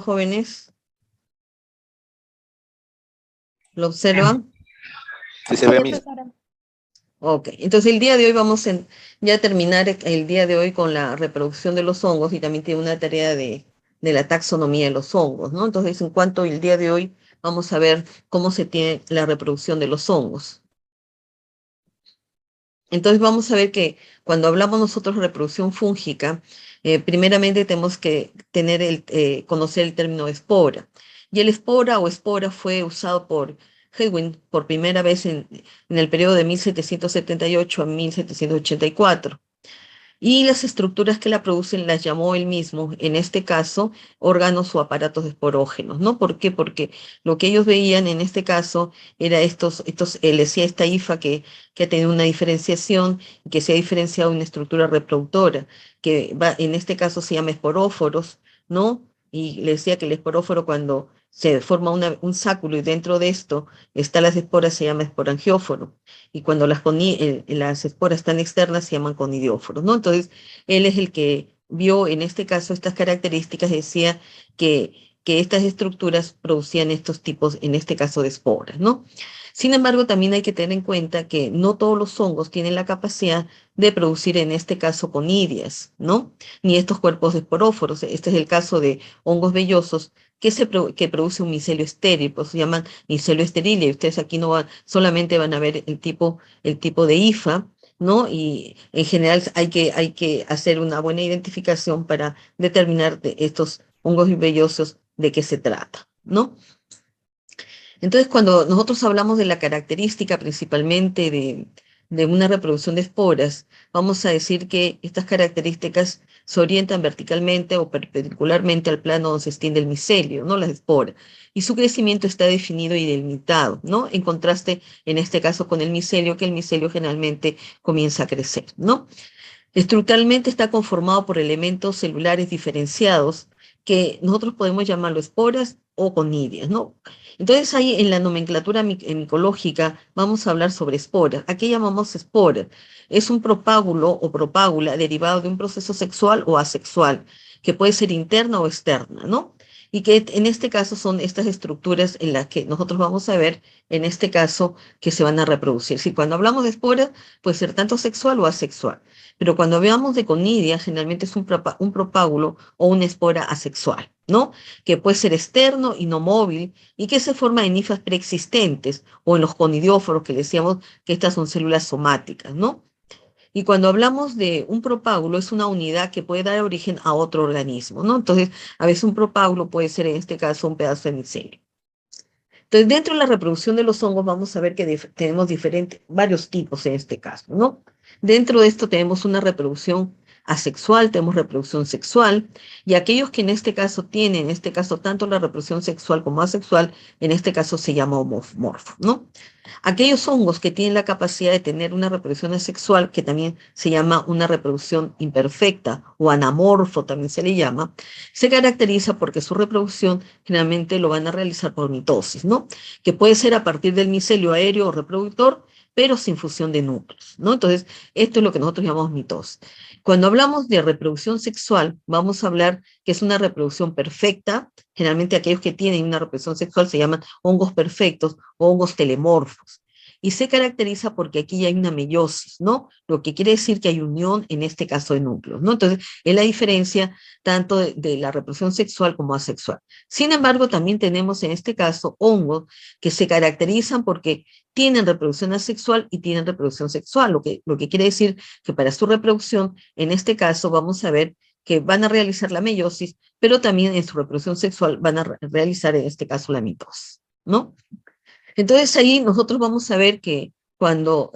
Jóvenes, ¿lo observan? Sí, se ve, Sí, Miss. profesora. Ok, entonces el día de hoy vamos ya a terminar el día de hoy con la reproducción de los hongos y también tiene una tarea de la taxonomía de los hongos, ¿no? Entonces, en cuanto al día de hoy, vamos a ver cómo se tiene la reproducción de los hongos. Entonces vamos a ver que cuando hablamos nosotros de reproducción fúngica, primeramente tenemos que conocer el término espora. Y el espora o espora fue usado por Hedwig por primera vez en el periodo de 1778 a 1784. Y las estructuras que la producen las llamó él mismo, en este caso, órganos o aparatos esporógenos, ¿no? ¿Por qué? Porque lo que ellos veían en este caso era él decía esta hifa que ha tenido una diferenciación, que se ha diferenciado una estructura reproductora, en este caso se llama esporóforos, ¿no? Y le decía que el esporóforo cuando se forma un sáculo y dentro de esto están las esporas, se llama esporangióforo y cuando las esporas están externas se llaman conidióforos, ¿no? Entonces, él es el que vio en este caso estas características, decía que estas estructuras producían estos tipos, en este caso, de esporas, ¿no? Sin embargo, también hay que tener en cuenta que no todos los hongos tienen la capacidad de producir, en este caso, conidias, ¿no? Ni estos cuerpos de esporóforos. Este es el caso de hongos vellosos que produce un micelio estéril, pues se llaman micelio estéril, y ustedes aquí solamente van a ver el tipo de hifa, ¿no? Y en general hay que hacer una buena identificación para determinar de estos hongos vellosos de qué se trata, ¿no? Entonces, cuando nosotros hablamos de la característica principalmente de una reproducción de esporas, vamos a decir que estas características se orientan verticalmente o perpendicularmente al plano donde se extiende el micelio, ¿no? Las esporas. Y su crecimiento está definido y delimitado, ¿no? En contraste, en este caso, con el micelio, que el micelio generalmente comienza a crecer, ¿no? Estructuralmente está conformado por elementos celulares diferenciados que nosotros podemos llamarlo esporas o conidias, ¿no? Entonces ahí en la nomenclatura micológica vamos a hablar sobre esporas. ¿A qué llamamos esporas? Es un propágulo o propágula derivado de un proceso sexual o asexual, que puede ser interna o externa, ¿no? Y que en este caso son estas estructuras en las que nosotros vamos a ver, en este caso, que se van a reproducir. Si cuando hablamos de esporas, puede ser tanto sexual o asexual. Pero cuando hablamos de conidia, generalmente es un propágulo o una espora asexual, ¿no? Que puede ser externo y no móvil y que se forma en hifas preexistentes o en los conidióforos, que decíamos que estas son células somáticas, ¿no? Y cuando hablamos de un propágulo, es una unidad que puede dar origen a otro organismo, ¿no? Entonces, a veces un propágulo puede ser, en este caso, un pedazo de micelio. Entonces, dentro de la reproducción de los hongos vamos a ver que tenemos varios tipos en este caso, ¿no? Dentro de esto tenemos una reproducción asexual, tenemos reproducción sexual, y aquellos que en este caso tienen, en este caso, tanto la reproducción sexual como asexual, en este caso se llama homomorfo, ¿no? Aquellos hongos que tienen la capacidad de tener una reproducción asexual, que también se llama una reproducción imperfecta o anamorfo, también se le llama, se caracteriza porque su reproducción generalmente lo van a realizar por mitosis, ¿no? Que puede ser a partir del micelio aéreo o reproductor, pero sin fusión de núcleos, ¿no? Entonces, esto es lo que nosotros llamamos mitosis. Cuando hablamos de reproducción sexual, vamos a hablar que es una reproducción perfecta. Generalmente aquellos que tienen una reproducción sexual se llaman hongos perfectos o hongos telemorfos. Y se caracteriza porque aquí ya hay una meiosis, ¿no? Lo que quiere decir que hay unión, en este caso, de núcleos, ¿no? Entonces, es la diferencia tanto de la reproducción sexual como asexual. Sin embargo, también tenemos en este caso hongos que se caracterizan porque tienen reproducción asexual y tienen reproducción sexual, lo que quiere decir que para su reproducción, en este caso, vamos a ver que van a realizar la meiosis, pero también en su reproducción sexual van a realizar, en este caso, la mitosis, ¿no? Entonces ahí nosotros vamos a ver que cuando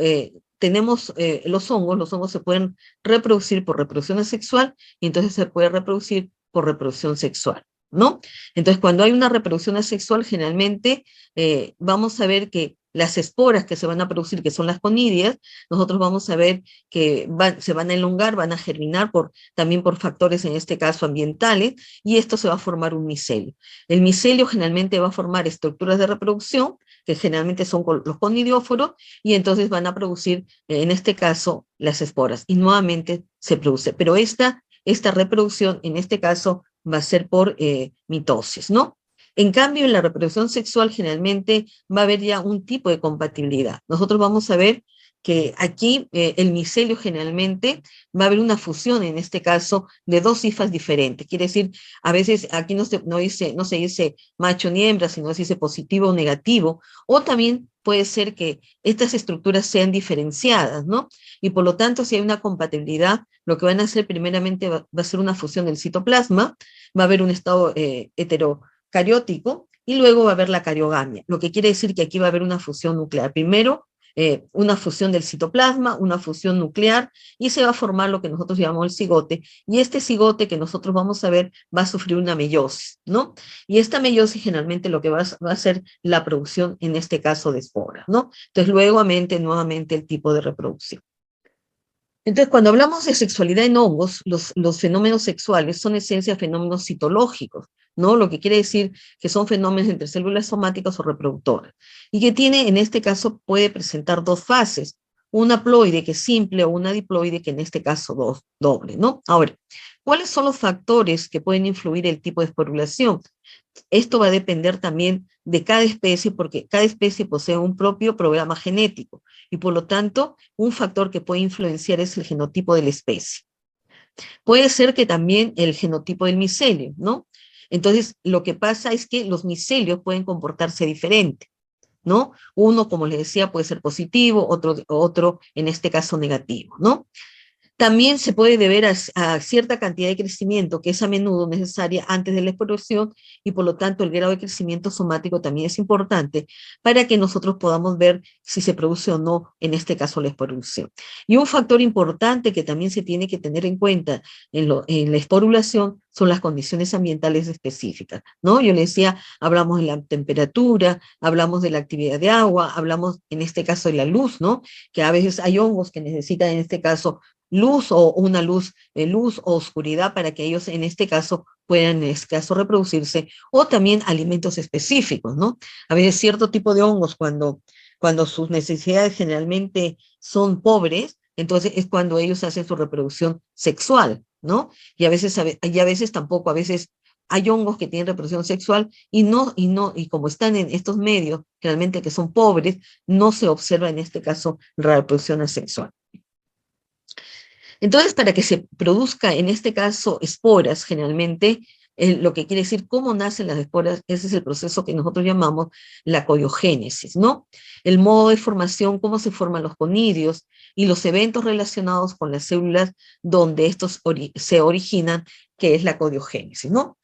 tenemos los hongos se pueden reproducir por reproducción asexual y entonces se puede reproducir por reproducción sexual, ¿no? Entonces cuando hay una reproducción asexual, generalmente vamos a ver que las esporas que se van a producir, que son las conidias, nosotros vamos a ver que se van a elongar, van a germinar también por factores, en este caso ambientales, y esto se va a formar un micelio. El micelio generalmente va a formar estructuras de reproducción, que generalmente son los conidióforos, y entonces van a producir, en este caso, las esporas, y nuevamente se produce. Pero esta reproducción, en este caso, va a ser por mitosis, ¿no? En cambio, en la reproducción sexual generalmente va a haber ya un tipo de compatibilidad. Nosotros vamos a ver que aquí el micelio generalmente va a haber una fusión, en este caso, de dos cifras diferentes. Quiere decir, a veces aquí no se dice macho ni hembra, sino se dice positivo o negativo, o también puede ser que estas estructuras sean diferenciadas, ¿no? Y por lo tanto, si hay una compatibilidad, lo que van a hacer primeramente va a ser una fusión del citoplasma, va a haber un estado heterocariótico, y luego va a haber la cariogamia, lo que quiere decir que aquí va a haber una fusión nuclear. Primero, una fusión del citoplasma, una fusión nuclear, y se va a formar lo que nosotros llamamos el cigote, y este cigote que nosotros vamos a ver va a sufrir una meiosis, ¿no? Y esta meiosis generalmente lo que va a ser la producción, en este caso, de esporas, ¿no? Entonces, nuevamente el tipo de reproducción. Entonces, cuando hablamos de sexualidad en hongos, los fenómenos sexuales son en esencia fenómenos citológicos, ¿no? Lo que quiere decir que son fenómenos entre células somáticas o reproductoras, y que tiene, en este caso, puede presentar dos fases, una haploide que es simple o una diploide que en este caso doble, ¿no? Ahora, ¿cuáles son los factores que pueden influir el tipo de esporulación? Esto va a depender también de cada especie, porque cada especie posee un propio programa genético, y por lo tanto, un factor que puede influenciar es el genotipo de la especie. Puede ser que también el genotipo del micelio, ¿no? Entonces, lo que pasa es que los micelios pueden comportarse diferente, ¿no? Uno, como les decía, puede ser positivo, otro en este caso negativo, ¿no? También se puede deber a cierta cantidad de crecimiento que es a menudo necesaria antes de la explosión, y por lo tanto el grado de crecimiento somático también es importante para que nosotros podamos ver si se produce o no, en este caso, la esporulación. Y un factor importante que también se tiene que tener en cuenta en la esporulación son las condiciones ambientales específicas, ¿no? Yo le decía, hablamos de la temperatura, hablamos de la actividad de agua, hablamos en este caso de la luz, ¿no? Que a veces hay hongos que necesitan, en este caso, luz o una luz o oscuridad para que ellos, en este caso, puedan, en este caso, reproducirse, o también alimentos específicos, ¿no? A veces cierto tipo de hongos, cuando sus necesidades generalmente son pobres, entonces es cuando ellos hacen su reproducción sexual, ¿no? Y a veces tampoco, a veces hay hongos que tienen reproducción sexual y como están en estos medios, realmente que son pobres, no se observa en este caso la reproducción asexual. Entonces, para que se produzca, en este caso, esporas, generalmente, lo que quiere decir cómo nacen las esporas, ese es el proceso que nosotros llamamos la coriogénesis, ¿no? El modo de formación, cómo se forman los conidios y los eventos relacionados con las células donde estos se originan, que es la coriogénesis, ¿no?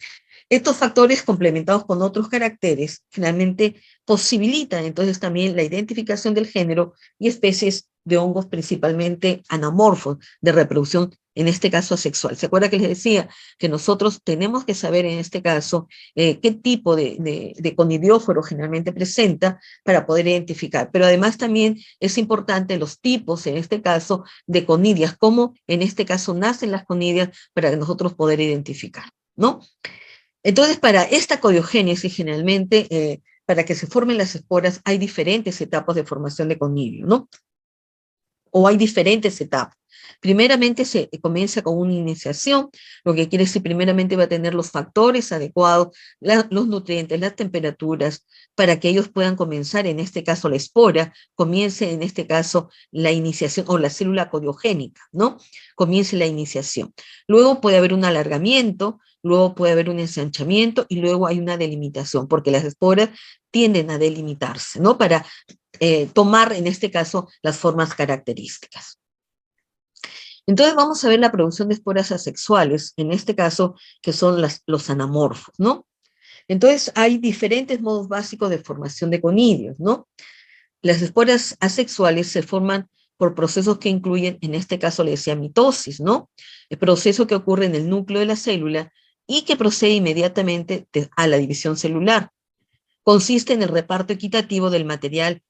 Estos factores, complementados con otros caracteres, finalmente posibilitan entonces también la identificación del género y especies de hongos principalmente anamorfos, de reproducción, en este caso asexual. ¿Se acuerda que les decía que nosotros tenemos que saber en este caso qué tipo de conidióforo generalmente presenta para poder identificar? Pero además también es importante los tipos, en este caso, de conidias, cómo en este caso nacen las conidias para nosotros poder identificar, ¿no? Entonces, para esta coriogénesis, generalmente, para que se formen las esporas, hay diferentes etapas de formación de conidio, ¿no? O hay diferentes etapas. Primeramente se comienza con una iniciación, lo que quiere decir primeramente va a tener los factores adecuados, los nutrientes, las temperaturas, para que ellos puedan comenzar, en este caso la espora, comience en este caso la iniciación, o la célula coriogénica, ¿no? Comience la iniciación. Luego puede haber un alargamiento, luego puede haber un ensanchamiento, y luego hay una delimitación, porque las esporas tienden a delimitarse, ¿no? Para tomar, en este caso, las formas características. Entonces vamos a ver la producción de esporas asexuales, en este caso, que son los anamorfos, ¿no? Entonces hay diferentes modos básicos de formación de conidios, ¿no? Las esporas asexuales se forman por procesos que incluyen, en este caso le decía mitosis, ¿no? El proceso que ocurre en el núcleo de la célula y que procede inmediatamente a la división celular. Consiste en el reparto equitativo del material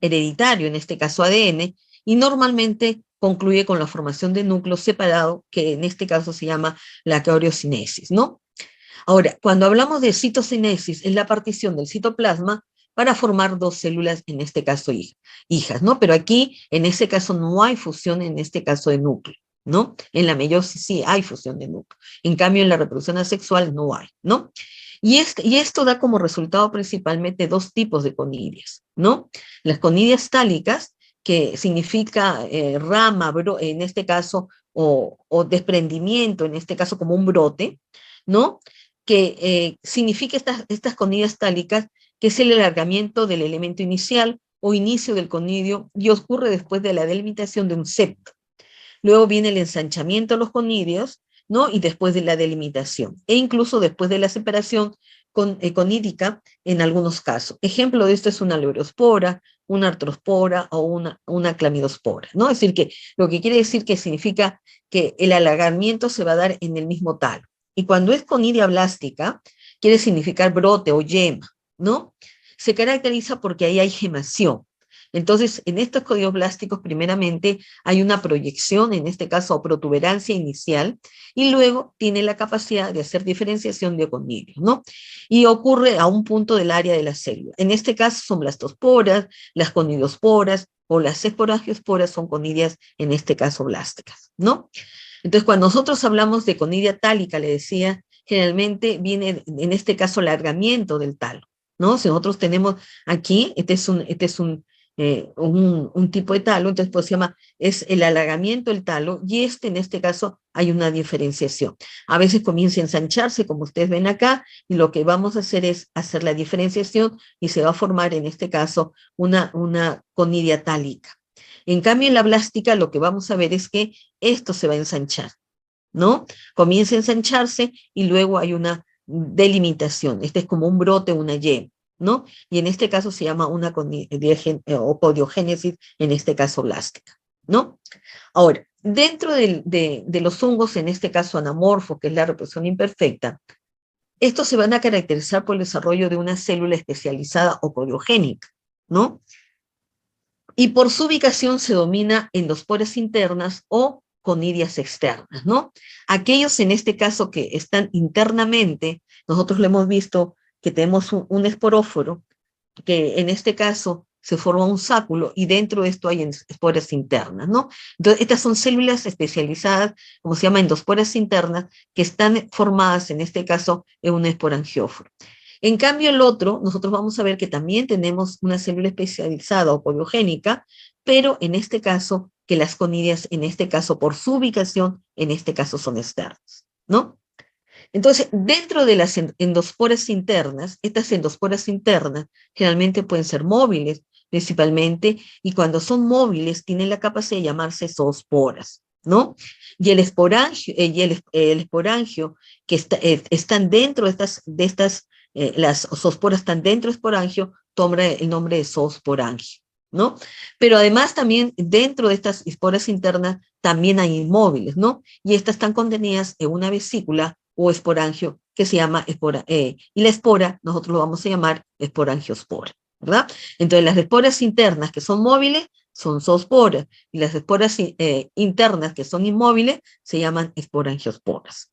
hereditario, en este caso ADN, y normalmente concluye con la formación de núcleos separados, que en este caso se llama la cariocinesis, ¿no? Ahora, cuando hablamos de citocinesis, es la partición del citoplasma para formar dos células, en este caso hijas, ¿no? Pero aquí, en este caso, no hay fusión, en este caso, de núcleo, ¿no? En la meiosis sí hay fusión de núcleo. En cambio, en la reproducción asexual no hay, ¿no? Y esto da como resultado principalmente dos tipos de conidias, ¿no? Las conidias tálicas, que significa rama, en este caso, o desprendimiento, en este caso como un brote, ¿no? Que significa estas conidias tálicas, que es el alargamiento del elemento inicial o inicio del conidio y ocurre después de la delimitación de un septo. Luego viene el ensanchamiento de los conidios, ¿no? Y después de la delimitación, e incluso después de la separación conídica en algunos casos. Ejemplo de esto es una leurospora, una artrospora o una clamidospora, ¿no? Es decir, que lo que quiere decir que significa que el alargamiento se va a dar en el mismo talo. Y cuando es conidia blástica, quiere significar brote o yema, ¿no? Se caracteriza porque ahí hay gemación. Entonces, en estos códigos blásticos, primeramente, hay una proyección, en este caso, o protuberancia inicial, y luego tiene la capacidad de hacer diferenciación de conidios, ¿no? Y ocurre a un punto del área de la célula. En este caso son blastosporas, las conidiosporas o las esporangiosporas son conidias, en este caso, blásticas, ¿no? Entonces, cuando nosotros hablamos de conidia tálica, le decía, generalmente viene, en este caso, alargamiento del talo, ¿no? Si nosotros tenemos aquí, un tipo de talo, entonces pues se llama, es el alargamiento del talo, y en este caso hay una diferenciación. A veces comienza a ensancharse, como ustedes ven acá, y lo que vamos a hacer es hacer la diferenciación y se va a formar en este caso una conidia tálica. En cambio, en la blástica lo que vamos a ver es que esto se va a ensanchar, ¿no? Comienza a ensancharse y luego hay una delimitación. Este es como un brote, una Y, ¿no? Y en este caso se llama una o codiogénesis, en este caso blástica, ¿no? Ahora, dentro de los hongos, en este caso anamorfo, que es la reproducción imperfecta, estos se van a caracterizar por el desarrollo de una célula especializada o codiogénica, ¿no? Y por su ubicación se domina endosporas internas o conidias externas, ¿no? Aquellos en este caso que están internamente, nosotros lo hemos visto que tenemos un esporóforo, que en este caso se forma un sáculo y dentro de esto hay esporas internas, ¿no? Entonces, estas son células especializadas, como se llama, endosporas internas, que están formadas, en este caso, en un esporangióforo. En cambio, el otro, nosotros vamos a ver que también tenemos una célula especializada o poliogénica, pero en este caso, que las conidias, en este caso, por su ubicación, en este caso son externas, ¿no? Entonces, dentro de las endosporas internas, estas endosporas internas generalmente pueden ser móviles, principalmente, y cuando son móviles tienen la capacidad de llamarse zoosporas, ¿no? Y el esporangio, el esporangio que están dentro las zoosporas están dentro del esporangio, toma el nombre de zoosporangio, ¿no? Pero además también dentro de estas esporas internas también hay inmóviles, ¿no? Y estas están contenidas en una vesícula o esporangio que se llama espora, y la espora nosotros lo vamos a llamar esporangiospora, ¿verdad? Entonces las esporas internas que son móviles son zoosporas y las esporas internas que son inmóviles se llaman esporangiosporas.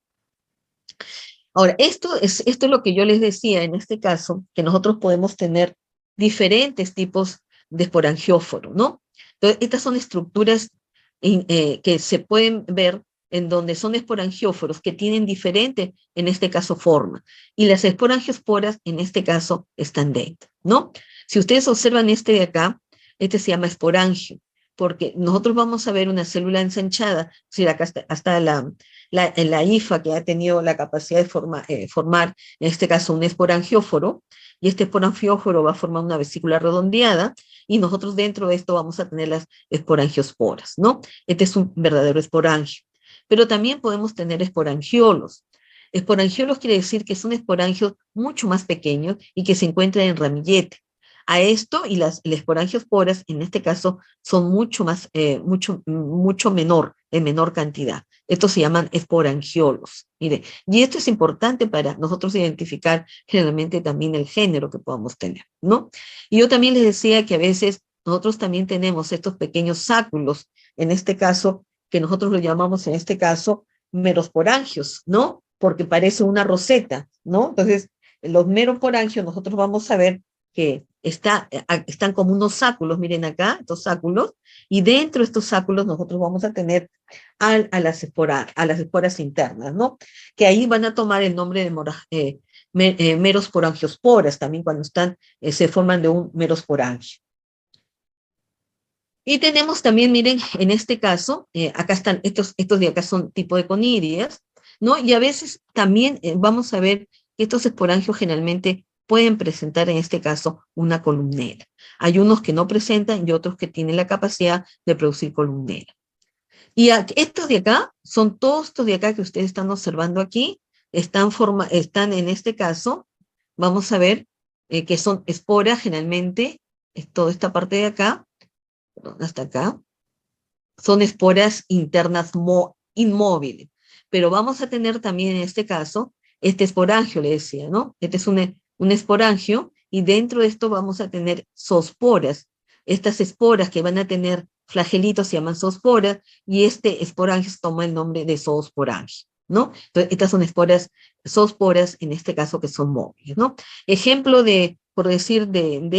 Ahora, esto es lo que yo les decía en este caso, que nosotros podemos tener diferentes tipos de esporangióforo, ¿no? Entonces, estas son estructuras que se pueden ver en donde son esporangióforos que tienen diferente, en este caso, forma. Y las esporangiosporas, en este caso, están dentro, ¿no? Si ustedes observan este de acá, este se llama esporangio, porque nosotros vamos a ver una célula ensanchada, es decir, acá hasta la IFA, que ha tenido la capacidad de formar, en este caso, un esporangióforo, y este esporangióforo va a formar una vesícula redondeada, y nosotros dentro de esto vamos a tener las esporangiosporas, ¿no? Este es un verdadero esporangio. Pero también podemos tener esporangiolos. Esporangiolos quiere decir que son esporangios mucho más pequeños y que se encuentran en ramillete. A esto y las esporangiosporas, en este caso, son mucho menor, en menor cantidad. Estos se llaman esporangiolos. Mire, y esto es importante para nosotros identificar generalmente también el género que podamos tener, ¿no? Y yo también les decía que a veces nosotros también tenemos estos pequeños sáculos, en este caso, que nosotros lo llamamos en este caso merosporangios, ¿no? Porque parece una roseta, ¿no? Entonces, los merosporangios nosotros vamos a ver que están como unos sáculos, miren acá, estos sáculos, y dentro de estos sáculos nosotros vamos a tener a las esporas internas, ¿no? Que ahí van a tomar el nombre de merosporangiosporas, también cuando se forman de un merosporangio. Y tenemos también, miren, en este caso, acá están, estos de acá son tipo de conidias, ¿no? Y a veces también vamos a ver que estos esporangios generalmente pueden presentar, en este caso, una columnera. Hay unos que no presentan y otros que tienen la capacidad de producir columnera. Y estos de acá, son todos estos de acá que ustedes están observando aquí, están en este caso, vamos a ver que son esporas generalmente, es toda esta parte de acá, hasta acá, son esporas internas inmóviles. Pero vamos a tener también en este caso, este esporangio, le decía, ¿no? Este es un esporangio y dentro de esto vamos a tener zoosporas. Estas esporas que van a tener flagelitos se llaman zoosporas y este esporangio toma el nombre de zoosporangio, ¿no? Entonces, estas son zoosporas, en este caso que son móviles, ¿no? Ejemplo por decir, de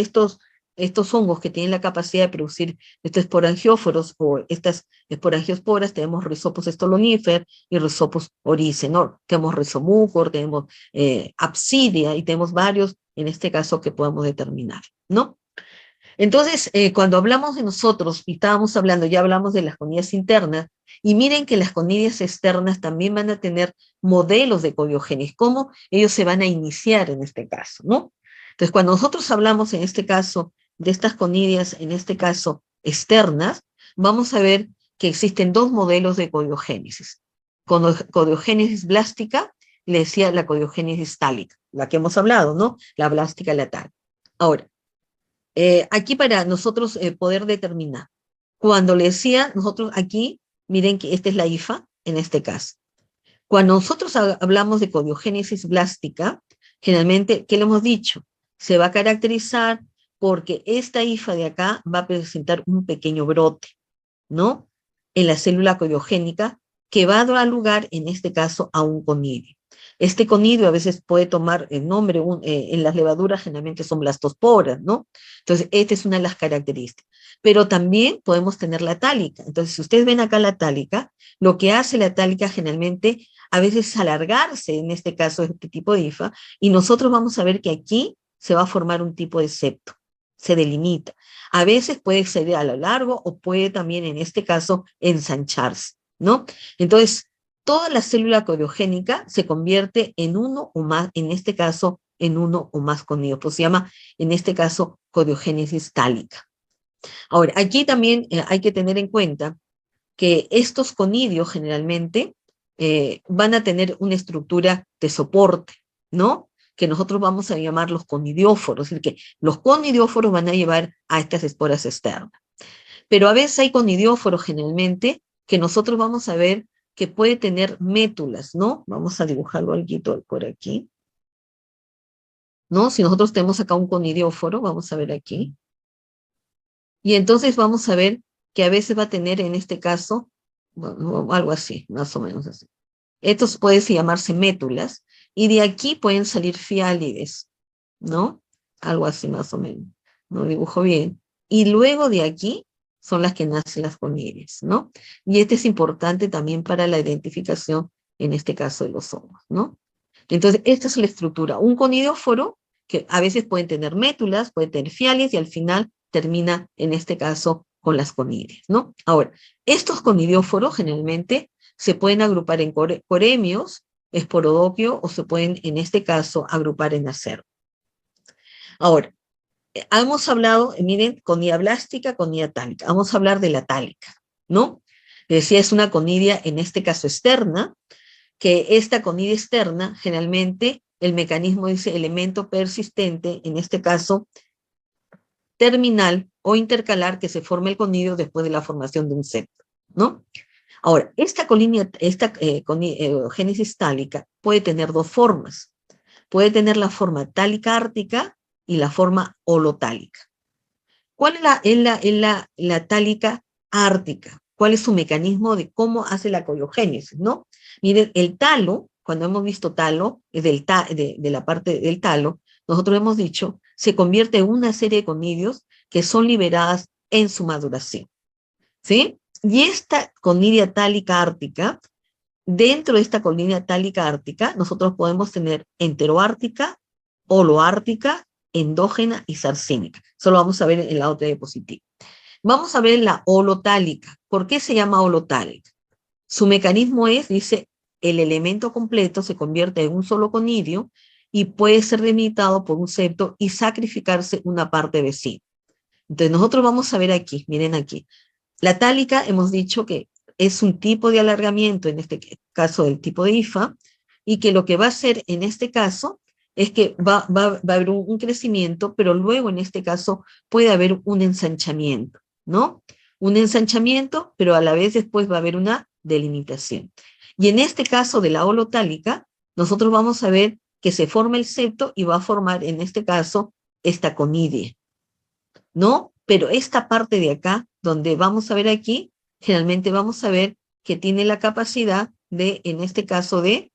estos hongos que tienen la capacidad de producir estos esporangióforos o estas esporangiosporas, tenemos Rhizopus stolonifer y Rhizopus oryzae, ¿no? Tenemos Rhizomucor, tenemos Apsidia y tenemos varios, en este caso, que podemos determinar, ¿no? Entonces, cuando hablamos de nosotros, y estábamos hablando, ya hablamos de las conidias internas, y miren que las conidias externas también van a tener modelos de codiogénesis, cómo ellos se van a iniciar en este caso, ¿no? Entonces, cuando nosotros hablamos en este caso de estas conidias, en este caso externas, vamos a ver que existen dos modelos de codiogénesis. Codiogénesis blástica, le decía la codiogénesis tálica, la que hemos hablado, ¿no? La blástica y la tálica. Ahora, aquí para nosotros poder determinar. Cuando le decía, nosotros aquí, miren que esta es la IFA, en este caso. Cuando nosotros hablamos de codiogénesis blástica, generalmente, ¿qué le hemos dicho? Se va a caracterizar porque esta IFA de acá va a presentar un pequeño brote, ¿no? En la célula codiogénica que va a dar lugar, en este caso, a un conidio. Este conidio a veces puede tomar el nombre, en las levaduras generalmente son blastosporas, ¿no? Entonces, esta es una de las características. Pero también podemos tener la tálica. Entonces, si ustedes ven acá la tálica, lo que hace la tálica generalmente a veces es alargarse, en este caso, este tipo de IFA, y nosotros vamos a ver que aquí se va a formar un tipo de septo, se delimita. A veces puede exceder a lo largo o puede también, en este caso, ensancharse, ¿no? Entonces, toda la célula codiogénica se convierte en uno o más, en este caso, en uno o más conidios, pues se llama, en este caso, codiogénesis tálica. Ahora, aquí también hay que tener en cuenta que estos conidios generalmente van a tener una estructura de soporte, ¿no? Que nosotros vamos a llamar los conidióforos, es decir, que los conidióforos van a llevar a estas esporas externas. Pero a veces hay conidióforos generalmente que nosotros vamos a ver que puede tener métulas, ¿no? Vamos a dibujarlo algo por aquí, ¿no? Si nosotros tenemos acá un conidióforo, vamos a ver aquí, y entonces vamos a ver que a veces va a tener en este caso, bueno, algo así, más o menos así. Estos pueden llamarse métulas, y de aquí pueden salir fiálides, ¿no? Algo así más o menos, no dibujo bien. Y luego de aquí son las que nacen las conidias, ¿no? Y este es importante también para la identificación, en este caso de los hongos, ¿no? Entonces, esta es la estructura. Un conidióforo, que a veces pueden tener métulas, pueden tener fiales, y al final termina, en este caso, con las conidias, ¿no? Ahora, estos conidióforos generalmente se pueden agrupar en coremios, esporodoquio, o se pueden, en este caso, agrupar en acervo. Ahora, hemos hablado, miren, conidia blástica, conidia tálica. Vamos a hablar de la tálica, ¿no? Decía, es una conidia, en este caso externa, que esta conidia externa, generalmente, el mecanismo dice elemento persistente, en este caso, terminal o intercalar, que se forma el conidio después de la formación de un septo, ¿no? Ahora, esta génesis tálica puede tener dos formas. Puede tener la forma tálica ártica y la forma holotálica. ¿Cuál es la tálica ártica? ¿Cuál es su mecanismo de cómo hace la coriogénesis, no? Miren, el talo, cuando hemos visto talo, de la parte del talo, nosotros hemos dicho, se convierte en una serie de conidios que son liberadas en su maduración, ¿sí? Y esta conidia tálica ártica, dentro de esta conidia tálica ártica, nosotros podemos tener enteroártica, holoártica, endógena y sarcínica. Eso lo vamos a ver en la otra diapositiva. Vamos a ver la holotálica. ¿Por qué se llama holotálica? Su mecanismo es, dice, el elemento completo se convierte en un solo conidio y puede ser delimitado por un septo y sacrificarse una parte vecina. Entonces nosotros vamos a ver aquí, miren aquí. La tálica hemos dicho que es un tipo de alargamiento, en este caso del tipo de IFA, y que lo que va a hacer en este caso es que va a haber un crecimiento, pero luego en este caso puede haber un ensanchamiento, ¿no? Un ensanchamiento, pero a la vez después va a haber una delimitación. Y en este caso de la holotálica, nosotros vamos a ver que se forma el septo y va a formar en este caso esta conidea, ¿no? Pero esta parte de acá, donde vamos a ver aquí, generalmente vamos a ver que tiene la capacidad de, en este caso, de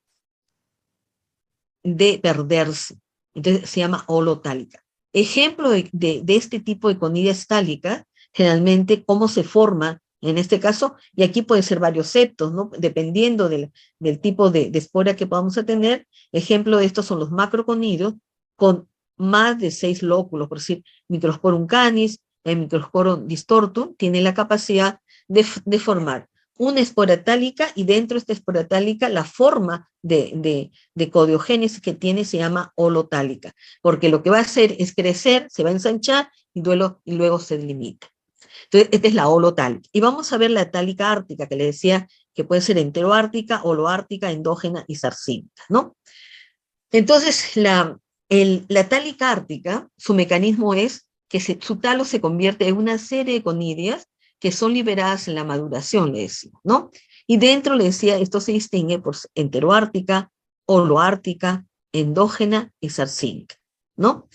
perderse. Entonces se llama holotálica. Ejemplo de este tipo de conidias tálicas, generalmente cómo se forma en este caso, y aquí pueden ser varios septos, ¿no? Dependiendo del tipo de espora que podamos tener. Ejemplo de estos son los macroconidios con más de 6 lóculos, por decir, Microsporum canis, el Microsporum distortum, tiene la capacidad de formar una espora tálica, y dentro de esta espora tálica la forma de codiogénesis que tiene se llama holotálica, porque lo que va a hacer es crecer, se va a ensanchar y luego se delimita. Entonces, esta es la holotálica. Y vamos a ver la tálica ártica, que le decía que puede ser enteroártica, holoártica, endógena y sarcínica, ¿no? Entonces, la tálica ártica, su mecanismo es que su talo se convierte en una serie de conidias que son liberadas en la maduración, le decimos, ¿no? Y dentro, le decía, esto se distingue por enteroártica, holoártica, endógena y sarcínica, ¿no?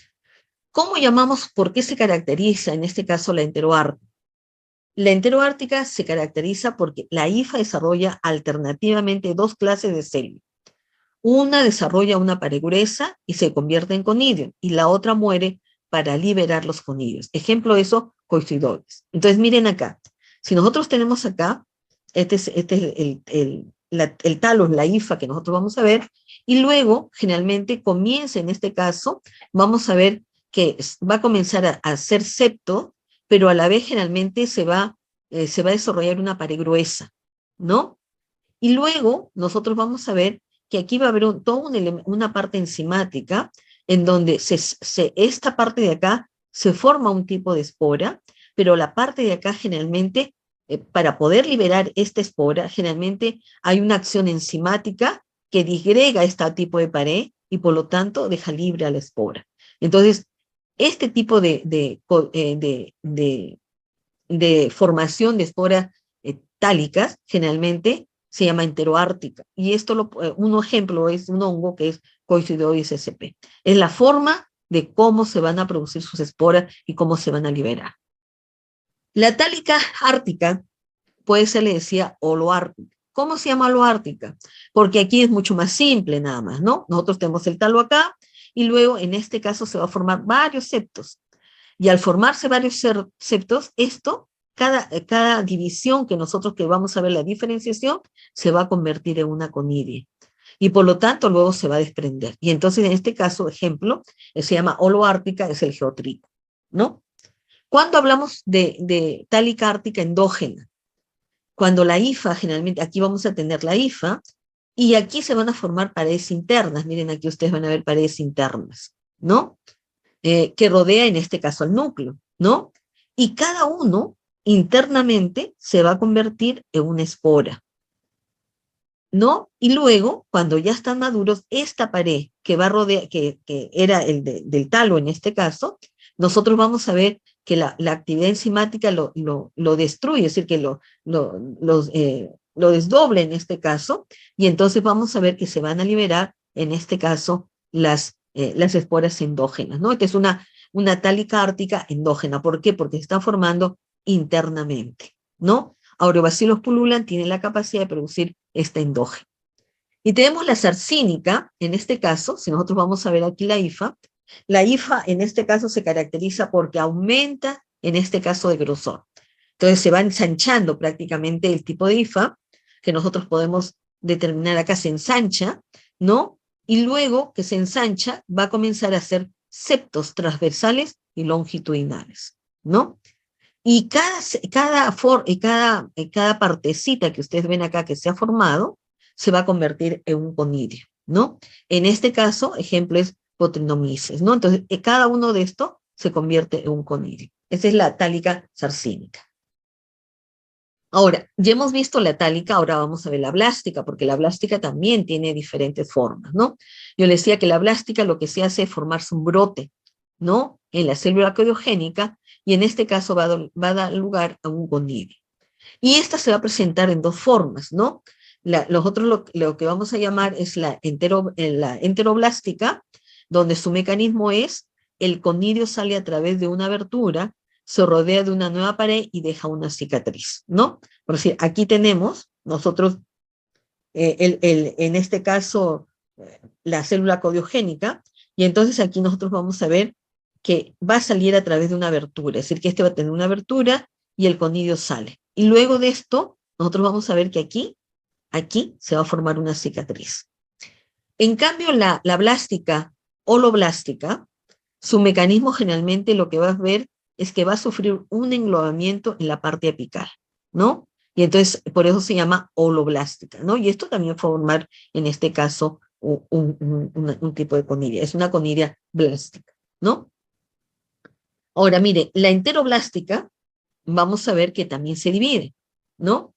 ¿Cómo llamamos, por qué se caracteriza en este caso la enteroártica? La enteroártica se caracteriza porque la IFA desarrolla alternativamente dos clases de células. Una desarrolla una pared gruesa y se convierte en conidio, y la otra muere para liberar los conidios. Ejemplo de eso, coincidoides. Entonces miren acá, si nosotros tenemos acá, este es el talos, la IFA que nosotros vamos a ver, y luego generalmente comienza en este caso, vamos a ver que va a comenzar a hacer septo, pero a la vez generalmente se va a desarrollar una pared gruesa, ¿no? Y luego nosotros vamos a ver que aquí va a haber toda una parte enzimática en donde esta parte de acá se forma un tipo de espora, pero la parte de acá generalmente, para poder liberar esta espora, generalmente hay una acción enzimática que disgrega este tipo de pared y por lo tanto deja libre a la espora. Entonces, este tipo de formación de esporas tálicas generalmente se llama enteroártica. Y esto, un ejemplo es un hongo que es Coicidioides sp. Es la forma de cómo se van a producir sus esporas y cómo se van a liberar. La tálica ártica puede ser, le decía, holoártica. ¿Cómo se llama holoártica? Porque aquí es mucho más simple nada más, ¿no? Nosotros tenemos el talo acá y luego en este caso se va a formar varios septos. Y al formarse varios septos, cada división que nosotros que vamos a ver la diferenciación, se va a convertir en una conidea. Y por lo tanto, luego se va a desprender. Y entonces, en este caso, ejemplo, se llama holoártica, es el geotrico, ¿no? Cuando hablamos de tálica ártica endógena, cuando la IFA, generalmente, aquí vamos a tener la IFA, y aquí se van a formar paredes internas. Miren, aquí ustedes van a ver paredes internas, ¿no? Que rodea en este caso al núcleo, ¿no? Y cada uno internamente se va a convertir en una espora, ¿no? Y luego, cuando ya están maduros, esta pared que va a rodear, que era del talo en este caso, nosotros vamos a ver que la actividad enzimática lo destruye, es decir, que lo desdoble en este caso, y entonces vamos a ver que se van a liberar, en este caso, las esporas endógenas, ¿no? Esta es una tálica ártica endógena. ¿Por qué? Porque se están formando internamente, ¿no? Aureobacillus pululan tiene la capacidad de producir esta endógena. Y tenemos la sarcínica, en este caso, si nosotros vamos a ver aquí la IFA, La hifa en este caso se caracteriza porque aumenta, en este caso, de grosor. Entonces se va ensanchando prácticamente el tipo de hifa, que nosotros podemos determinar acá, se ensancha, ¿no? Y luego que se ensancha, va a comenzar a hacer septos transversales y longitudinales, ¿no? Y cada partecita que ustedes ven acá que se ha formado, se va a convertir en un conidio, ¿no? En este caso, ejemplo es Potrinomices, ¿no? Entonces, cada uno de estos se convierte en un conidio. Esa es la tálica sarcínica. Ahora, ya hemos visto la tálica, ahora vamos a ver la blástica, porque la blástica también tiene diferentes formas, ¿no? Yo les decía que la blástica lo que se hace es formarse un brote, ¿no? En la célula coriogénica, y en este caso va a dar lugar a un conidio. Y esta se va a presentar en dos formas, ¿no? Nosotros lo que vamos a llamar es la enteroblástica, donde su mecanismo es el conidio sale a través de una abertura, se rodea de una nueva pared y deja una cicatriz, ¿no? Por decir, aquí tenemos nosotros, en este caso, la célula codiogénica, y entonces aquí nosotros vamos a ver que va a salir a través de una abertura, es decir, que este va a tener una abertura y el conidio sale. Y luego de esto, nosotros vamos a ver que aquí se va a formar una cicatriz. En cambio, la blástica holoblástica, su mecanismo generalmente lo que va a ver es que va a sufrir un englobamiento en la parte apical, ¿no? Y entonces, por eso se llama holoblástica, ¿no? Y esto también va a formar, en este caso, un tipo de conidia. Es una conidia blástica, ¿no? Ahora, mire, la enteroblástica, vamos a ver que también se divide, ¿no?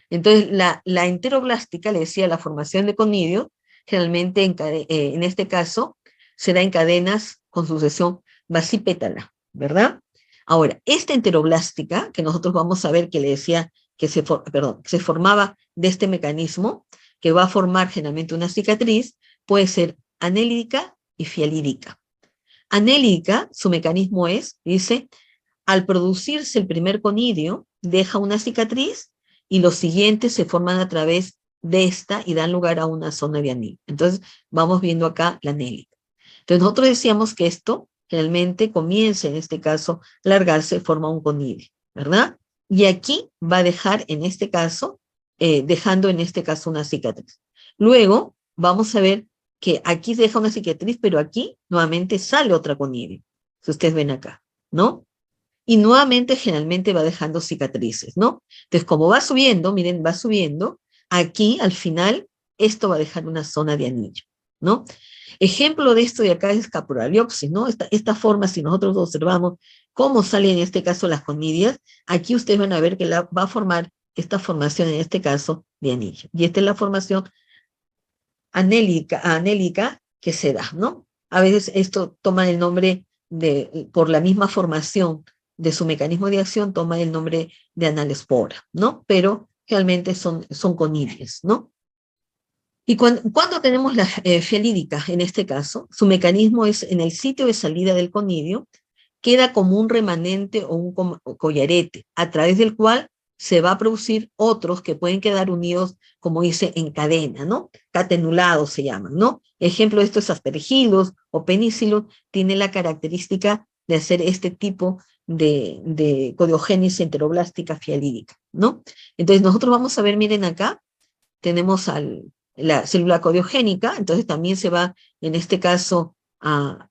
Entonces, la enteroblástica, le decía, la formación de conidio, generalmente en este caso, se da en cadenas con sucesión basipétala, ¿verdad? Ahora, esta enteroblástica, que nosotros vamos a ver que le decía que se formaba de este mecanismo, que va a formar generalmente una cicatriz, puede ser anélídica y fialídica. Anélídica, su mecanismo es, dice, al producirse el primer conidio, deja una cicatriz y los siguientes se forman a través de esta y dan lugar a una zona de anillo. Entonces, vamos viendo acá la anélica. Entonces, nosotros decíamos que esto realmente comienza, en este caso, a alargarse, forma un conidio, ¿verdad? Y aquí va a dejar, en este caso, dejando en este caso una cicatriz. Luego, vamos a ver que aquí deja una cicatriz, pero aquí nuevamente sale otra conidio, si ustedes ven acá, ¿no? Y nuevamente generalmente va dejando cicatrices, ¿no? Entonces, como va subiendo, miren, va subiendo, aquí al final esto va a dejar una zona de anillo, ¿no? Ejemplo de esto de acá es caporaliopsis, ¿no? Esta forma, si nosotros observamos cómo salen en este caso las conidias, aquí ustedes van a ver que va a formar esta formación, en este caso, de anillo. Y esta es la formación anélica que se da, ¿no? A veces esto toma el nombre por la misma formación de su mecanismo de acción, toma el nombre de analespora, ¿no? Pero realmente son conidias, ¿no? Y cuando tenemos la fialídica, en este caso, su mecanismo es en el sitio de salida del conidio, queda como un remanente o un collarete, a través del cual se va a producir otros que pueden quedar unidos, como dice, en cadena, ¿no? Catenulados se llaman, ¿no? Ejemplo de estos aspergilos o penicillos tiene la característica de hacer este tipo de codiogénesis enteroblástica fialídica, ¿no? Entonces nosotros vamos a ver, miren acá, tenemos la célula codiogénica, entonces también se va, en este caso, a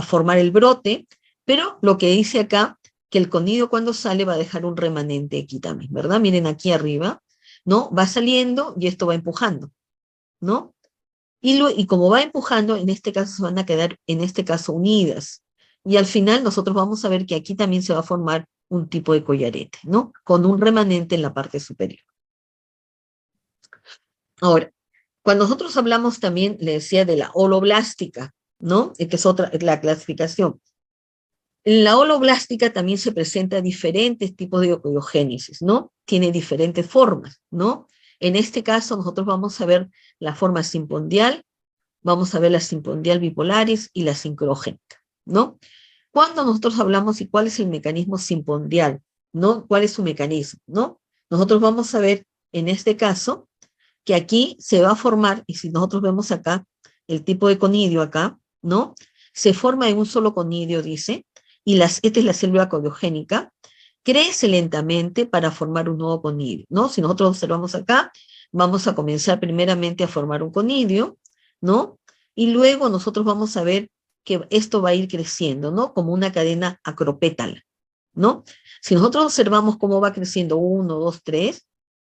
formar el brote, pero lo que dice acá, que el conidio cuando sale va a dejar un remanente aquí también, ¿verdad? Miren aquí arriba, ¿no? Va saliendo y esto va empujando, ¿no? Y como va empujando, en este caso se van a quedar, en este caso, unidas. Y al final nosotros vamos a ver que aquí también se va a formar un tipo de collarete, ¿no? Con un remanente en la parte superior. Ahora, cuando nosotros hablamos también, le decía, de la holoblástica, ¿no? Que es otra, la clasificación. En la holoblástica también se presenta diferentes tipos de codiogénesis, ¿no? Tiene diferentes formas, ¿no? En este caso nosotros vamos a ver la forma simpondial, vamos a ver la simpondial bipolaris y la sincrogénica, ¿no? Cuando nosotros hablamos y cuál es el mecanismo simpondial, ¿no? ¿Cuál es su mecanismo, ¿no? Nosotros vamos a ver en este caso que aquí se va a formar, y si nosotros vemos acá el tipo de conidio acá, ¿no? se forma en un solo conidio, dice, y esta es la célula coriogénica, crece lentamente para formar un nuevo conidio, ¿no? Si nosotros observamos acá, vamos a comenzar primeramente a formar un conidio, ¿no? Y luego nosotros vamos a ver que esto va a ir creciendo, ¿no? Como una cadena acropétala, ¿no? Si nosotros observamos cómo va creciendo 1, 2, 3,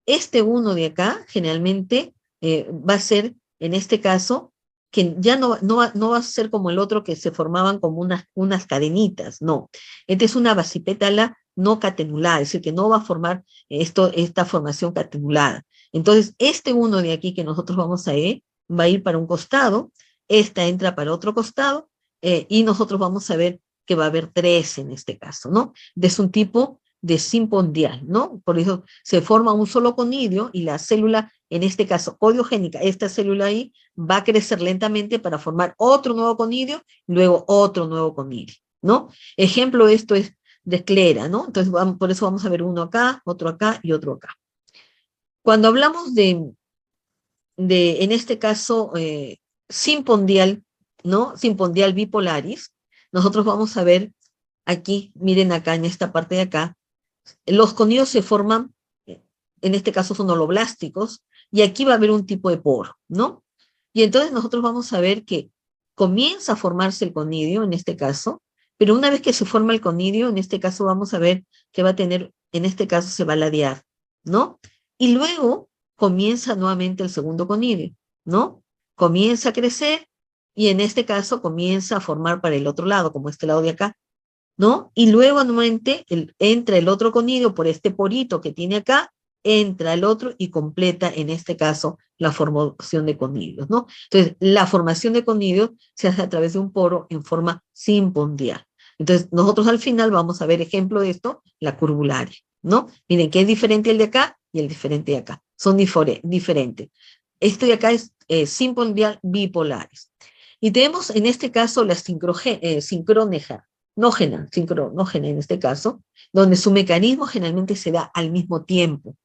este uno de acá generalmente va a ser, en este caso, que ya no va a ser como el otro que se formaban como unas cadenitas, no. Esta es una basipétala no catenulada, es decir, que no va a formar esta formación catenulada. Entonces, este uno de aquí que nosotros vamos a ver, va a ir para un costado, esta entra para otro costado, y nosotros vamos a ver que va a haber 3 en este caso, ¿no? Es un tipo de simpondial, ¿no? Por eso se forma un solo conidio y la célula, en este caso coriogénica, esta célula ahí, va a crecer lentamente para formar otro nuevo conidio, luego otro nuevo conidio, ¿no? Ejemplo de esto es de esclera, ¿no? Entonces, por eso vamos a ver uno acá, otro acá y otro acá. Cuando hablamos en este caso, simpondial, ¿no? Simpondial bipolaris, nosotros vamos a ver aquí, miren acá en esta parte de acá, los conidios se forman, en este caso son holoblásticos, y aquí va a haber un tipo de poro, ¿no? Y entonces nosotros vamos a ver que comienza a formarse el conidio, en este caso, pero una vez que se forma el conidio, en este caso vamos a ver que va a tener, en este caso se va a ladear, ¿no? Y luego comienza nuevamente el segundo conidio, ¿no? Comienza a crecer y en este caso comienza a formar para el otro lado, como este lado de acá, ¿no? Y luego nuevamente entra el otro conidio por este porito que tiene acá, entra el otro y completa, en este caso, la formación de conidios, ¿no? Entonces, la formación de conidios se hace a través de un poro en forma simpondial. Entonces, nosotros al final vamos a ver ejemplo de esto, la curvularia, ¿no? Miren que es diferente el de acá y el diferente de acá. Son diferentes. Esto de acá es simpondial bipolares. Y tenemos en este caso la sincronógena en este caso, donde su mecanismo generalmente se da al mismo tiempo,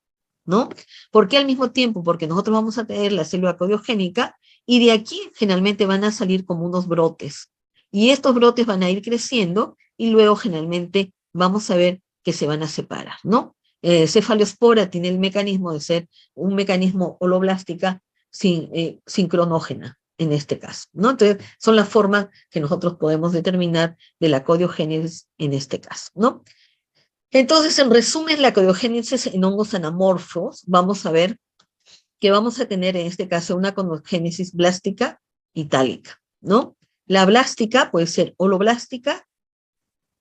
¿no? ¿Por qué al mismo tiempo? Porque nosotros vamos a tener la célula coriogénica y de aquí generalmente van a salir como unos brotes. Y estos brotes van a ir creciendo y luego generalmente vamos a ver que se van a separar, ¿no? Cefalospora tiene el mecanismo de ser un mecanismo holoblástica sincronógena en este caso, ¿no? Entonces, son las formas que nosotros podemos determinar de la coriogénesis en este caso, ¿no? Entonces, en resumen, la coriogénesis en hongos anamorfos, vamos a ver que vamos a tener en este caso una coriogénesis blástica y tálica, ¿no? La blástica puede ser holoblástica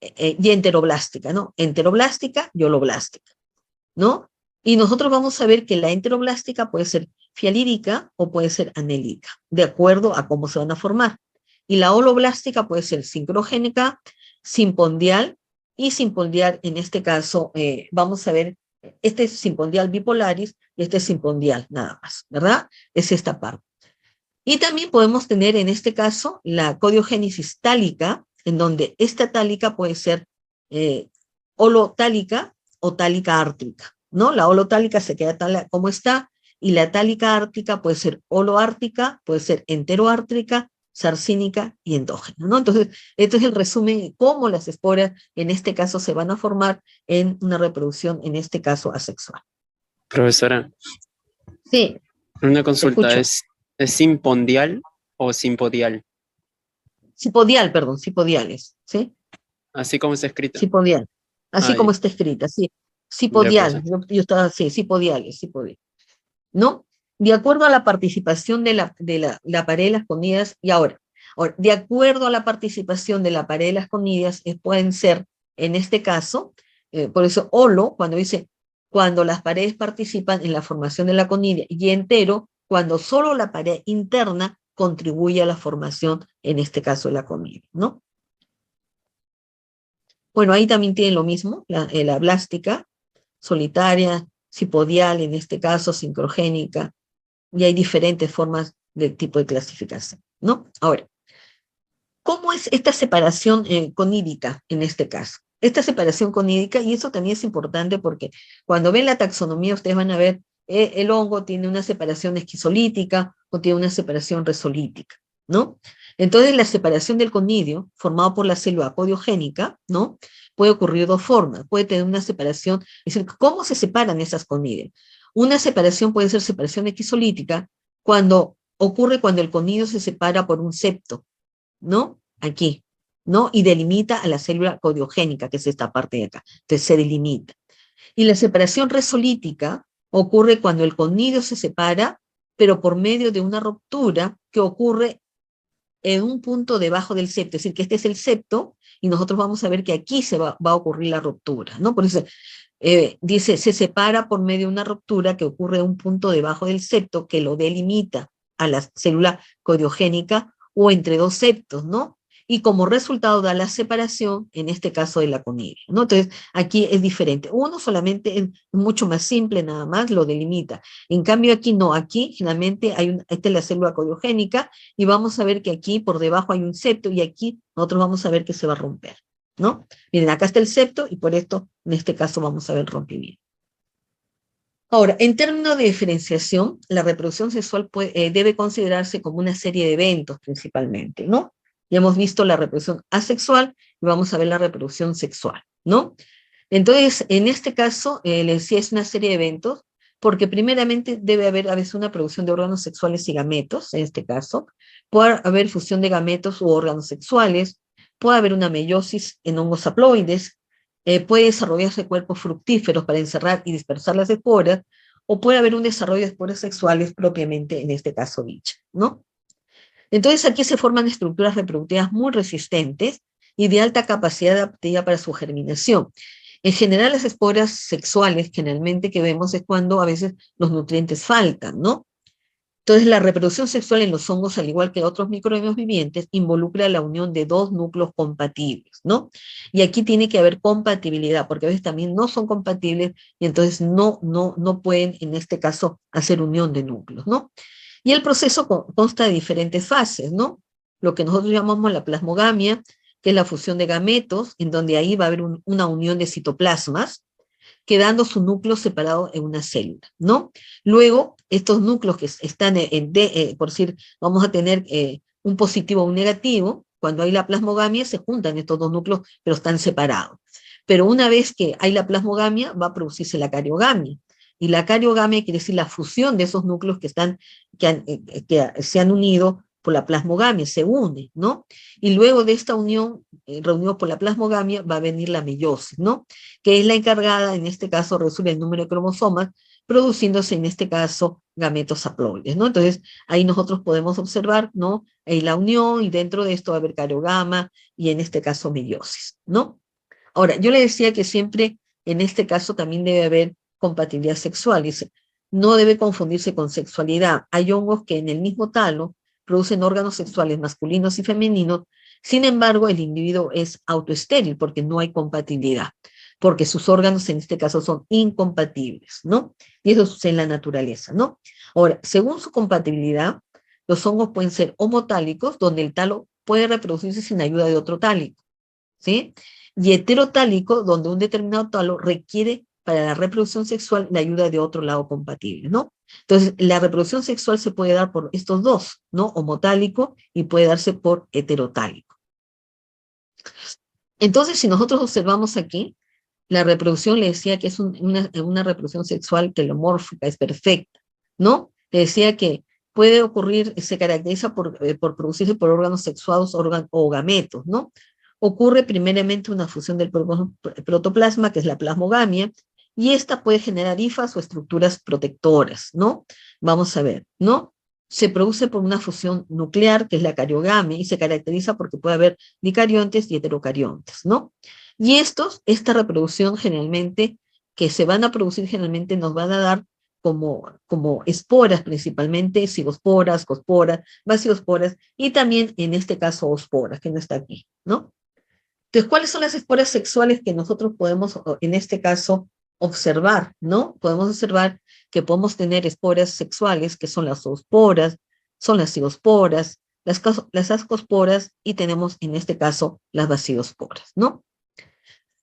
y enteroblástica, ¿no? Enteroblástica y holoblástica, ¿no? Y nosotros vamos a ver que la enteroblástica puede ser fialídica o puede ser anélica, de acuerdo a cómo se van a formar. Y la holoblástica puede ser sincrogénica, simpondial, y simpondial, en este caso, vamos a ver, este es simpondial bipolaris y este es simpondial, nada más, ¿verdad? Es esta parte. Y también podemos tener, en este caso, la coriogénesis tálica, en donde esta tálica puede ser holotálica o tálica ártica, ¿no? La holotálica se queda tal como está, y la tálica ártica puede ser holoártica, puede ser enteroártrica, sarcínica y endógena, ¿no? Entonces, este es el resumen de cómo las esporas, en este caso, se van a formar en una reproducción, en este caso, asexual. Profesora, Sí, una te consulta, escucho. ¿es simpodial o simpodial? Cipodial, perdón, cipodiales, ¿sí? Así como está escrito. Cipodial, así Ah, ya, como está escrita, sí. ya, Cipodial, profesor. yo estaba así, cipodiales, cipodial, ¿no? De acuerdo a la participación de la pared de las conidias, y ahora, de acuerdo a la participación de la pared de las conidias, pueden ser, en este caso, por eso holo, cuando las paredes participan en la formación de la conidia, y entero, cuando solo la pared interna contribuye a la formación, en este caso, de la conidia, ¿no? Bueno, ahí también tienen lo mismo, la blástica, solitaria, cipodial, en este caso, sincrogénica, y hay diferentes formas de tipo de clasificación, ¿no? Ahora, ¿cómo es esta separación conídica en este caso? Esta separación conídica, y eso también es importante porque cuando ven la taxonomía ustedes van a ver el hongo tiene una separación esquizolítica o tiene una separación resolítica, ¿no? Entonces, la separación del conidio, formado por la célula codiogénica, ¿no? Puede ocurrir de dos formas. Puede tener una separación, es decir, ¿cómo se separan esas conidias? Una separación puede ser separación exolítica cuando ocurre cuando el conidio se separa por un septo, ¿no? Aquí, ¿no? Y delimita a la célula codiogénica, que es esta parte de acá. Entonces se delimita. Y la separación resolítica ocurre cuando el conidio se separa, pero por medio de una ruptura que ocurre en un punto debajo del septo, es decir, que este es el septo, y nosotros vamos a ver que aquí va a ocurrir la ruptura, ¿no? Por eso dice, se separa por medio de una ruptura que ocurre en un punto debajo del septo que lo delimita a la célula codiogénica o entre dos septos, ¿no? Y como resultado da la separación, en este caso de la conidia, ¿no? Entonces, aquí es diferente. Uno solamente es mucho más simple, nada más, lo delimita. En cambio, aquí no, aquí generalmente esta es la célula codiogénica, y vamos a ver que aquí por debajo hay un septo, y aquí nosotros vamos a ver que se va a romper, ¿no? Miren, acá está el septo, y por esto, en este caso, vamos a ver rompimiento. Ahora, en términos de diferenciación, la reproducción sexual debe considerarse como una serie de eventos principalmente, ¿no? Ya hemos visto la reproducción asexual y vamos a ver la reproducción sexual, ¿no? Entonces, en este caso, les decía, es una serie de eventos, porque primeramente debe haber a veces una producción de órganos sexuales y gametos, en este caso, puede haber fusión de gametos u órganos sexuales, puede haber una meiosis en hongos haploides, puede desarrollarse cuerpos fructíferos para encerrar y dispersar las esporas, o puede haber un desarrollo de esporas sexuales propiamente, en este caso, dicha, ¿no? Entonces aquí se forman estructuras reproductivas muy resistentes y de alta capacidad adaptativa para su germinación. En general, las esporas sexuales generalmente que vemos es cuando a veces los nutrientes faltan, ¿no? Entonces, la reproducción sexual en los hongos, al igual que otros microorganismos vivientes, involucra la unión de dos núcleos compatibles, ¿no? Y aquí tiene que haber compatibilidad, porque a veces también no son compatibles y entonces no pueden, en este caso, hacer unión de núcleos, ¿no? Y el proceso consta de diferentes fases, ¿no? Lo que nosotros llamamos la plasmogamia, que es la fusión de gametos, en donde ahí va a haber una unión de citoplasmas, quedando su núcleo separado en una célula, ¿no? Luego, estos núcleos que están por decir, vamos a tener un positivo o un negativo, cuando hay la plasmogamia se juntan estos dos núcleos, pero están separados. Pero una vez que hay la plasmogamia, va a producirse la cariogamia. Y la cariogamia quiere decir la fusión de esos núcleos que se han unido por la plasmogamia, se une, ¿no? Y luego de esta unión, reunido por la plasmogamia, va a venir la meiosis, ¿no? Que es la encargada, en este caso, de reducir el número de cromosomas, produciéndose, en este caso, gametos haploides, ¿no? Entonces, ahí nosotros podemos observar, ¿no? Hay la unión, y dentro de esto va a haber cariogama, y en este caso, meiosis, ¿no? Ahora, yo le decía que siempre, en este caso, también debe haber compatibilidad sexual, y no debe confundirse con sexualidad. Hay hongos que en el mismo talo producen órganos sexuales masculinos y femeninos, sin embargo, el individuo es autoestéril porque no hay compatibilidad, porque sus órganos en este caso son incompatibles, ¿no? Y eso sucede en la naturaleza, ¿no? Ahora, según su compatibilidad, los hongos pueden ser homotálicos, donde el talo puede reproducirse sin ayuda de otro tálico, ¿sí? Y heterotálico, donde un determinado talo requiere para la reproducción sexual la ayuda de otro lado compatible, ¿no? Entonces, la reproducción sexual se puede dar por estos dos, ¿no? Homotálico, y puede darse por heterotálico. Entonces, si nosotros observamos aquí, la reproducción, le decía que es una reproducción sexual telomórfica, es perfecta, ¿no? Le decía que puede ocurrir, se caracteriza por producirse por órganos sexuados o gametos, ¿no? Ocurre primeramente una fusión del protoplasma, que es la plasmogamia, y esta puede generar hifas o estructuras protectoras, ¿no? Vamos a ver, ¿no? Se produce por una fusión nuclear, que es la cariogamia, y se caracteriza porque puede haber dicariontes y heterocariontes, ¿no? Y esta reproducción generalmente, que se van a producir generalmente, nos van a dar como esporas, principalmente cigosporas, cosporas, baciosporas, y también en este caso osporas, que no está aquí, ¿no? Entonces, ¿cuáles son las esporas sexuales que nosotros podemos, en este caso, observar, ¿no? Podemos observar que podemos tener esporas sexuales, que son las zoosporas, son las cigosporas, las ascosporas, y tenemos, en este caso, las baciosporas, ¿no?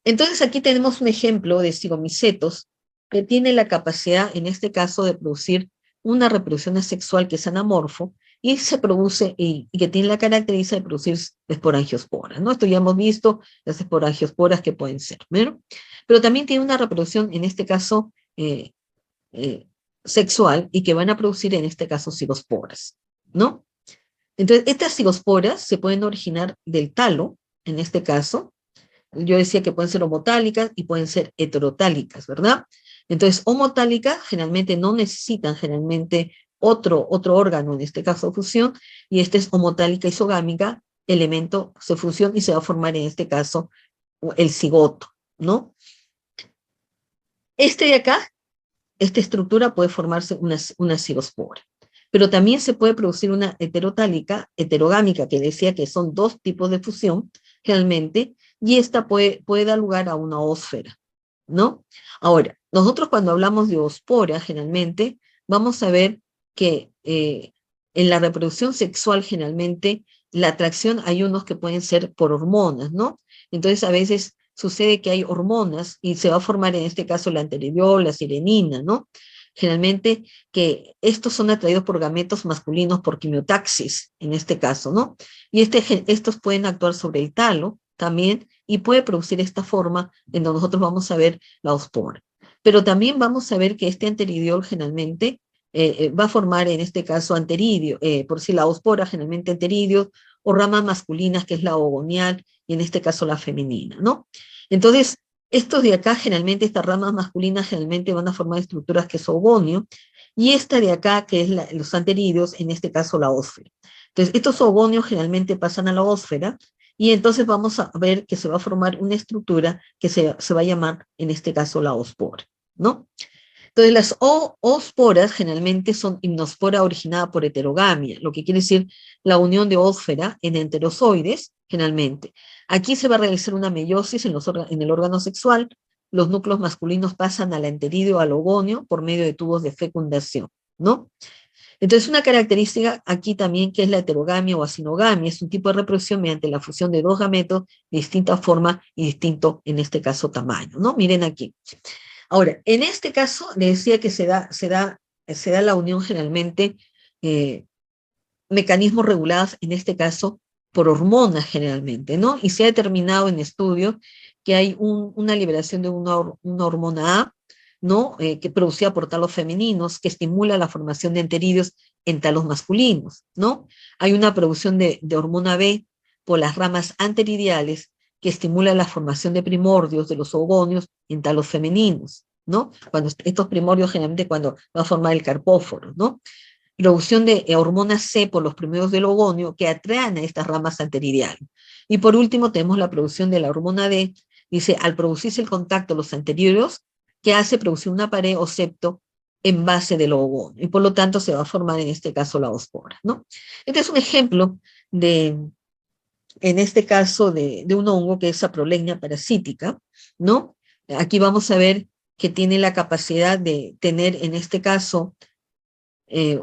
Entonces, aquí tenemos un ejemplo de cigomicetos que tiene la capacidad, en este caso, de producir una reproducción asexual que es anamorfo, y se produce, y que tiene la característica de producir esporangiosporas, ¿no? Esto ya hemos visto las esporangiosporas que pueden ser, ¿no? Pero también tiene una reproducción, en este caso, eh, sexual, y que van a producir, en este caso, cigosporas, ¿no? Entonces, estas cigosporas se pueden originar del talo, en este caso. Yo decía que pueden ser homotálicas y pueden ser heterotálicas, ¿verdad? Entonces, homotálicas generalmente no necesitan generalmente otro órgano, en este caso fusión, y esta es homotálica isogámica, elemento se fusiona y se va a formar, en este caso, el cigoto, ¿no? Este de acá, esta estructura puede formarse una cigospora. Pero también se puede producir una heterotálica, heterogámica, que decía que son dos tipos de fusión, realmente, y esta puede dar lugar a una ósfera, ¿no? Ahora, nosotros cuando hablamos de oospora, generalmente, vamos a ver que en la reproducción sexual, generalmente, la atracción hay unos que pueden ser por hormonas, ¿no? Entonces, a veces sucede que hay hormonas y se va a formar, en este caso, la anterior, la sirenina, ¿no? Generalmente que estos son atraídos por gametos masculinos por quimiotaxis, en este caso, ¿no? Y estos pueden actuar sobre el talo también y puede producir esta forma en donde nosotros vamos a ver la ospora. Pero también vamos a ver que este anteridiol generalmente va a formar, en este caso, anteridio, por si la ospora generalmente anteridio, o ramas masculinas, que es la ogonial, y en este caso la femenina, ¿no? Entonces, estos de acá, generalmente, estas ramas masculinas generalmente van a formar estructuras que es ogonio, y esta de acá, que es los anteridios, en este caso la ósfera. Entonces, estos ogonios generalmente pasan a la ósfera, y entonces vamos a ver que se va a formar una estructura que se va a llamar, en este caso, la ospora, ¿no? Entonces, las oosporas generalmente son himnospora originada por heterogamia, lo que quiere decir la unión de ósfera en enterozoides, generalmente. Aquí se va a realizar una meiosis en el órgano sexual, los núcleos masculinos pasan al anteridio o al ogonio por medio de tubos de fecundación, ¿no? Entonces, una característica aquí también, que es la heterogamia o asinogamia, es un tipo de reproducción mediante la fusión de dos gametos de distinta forma y distinto, en este caso, tamaño, ¿no? Miren aquí. Ahora, en este caso, le decía que se da la unión generalmente, eh, mecanismos regulados, en este caso, por hormonas generalmente, ¿no? Y se ha determinado en estudios que hay una liberación de una hormona A, ¿no? Que producida por talos femeninos, que estimula la formación de enteridios en talos masculinos, ¿no? Hay una producción de hormona B por las ramas anteridiales, que estimula la formación de primordios de los ogonios en talos femeninos, ¿no? Cuando estos primordios, generalmente, cuando va a formar el carpóforo, ¿no? Producción de hormona C por los primeros del ogonio, que atraen a estas ramas anteridiales. Y por último tenemos la producción de la hormona D, dice, al producirse el contacto de los anteriores, que hace producir una pared o septo en base del ogonio, y por lo tanto se va a formar, en este caso, la ospora, ¿no? Este es un ejemplo de, en este caso, de un hongo que es saprolegnia parasítica, ¿no? Aquí vamos a ver que tiene la capacidad de tener, en este caso,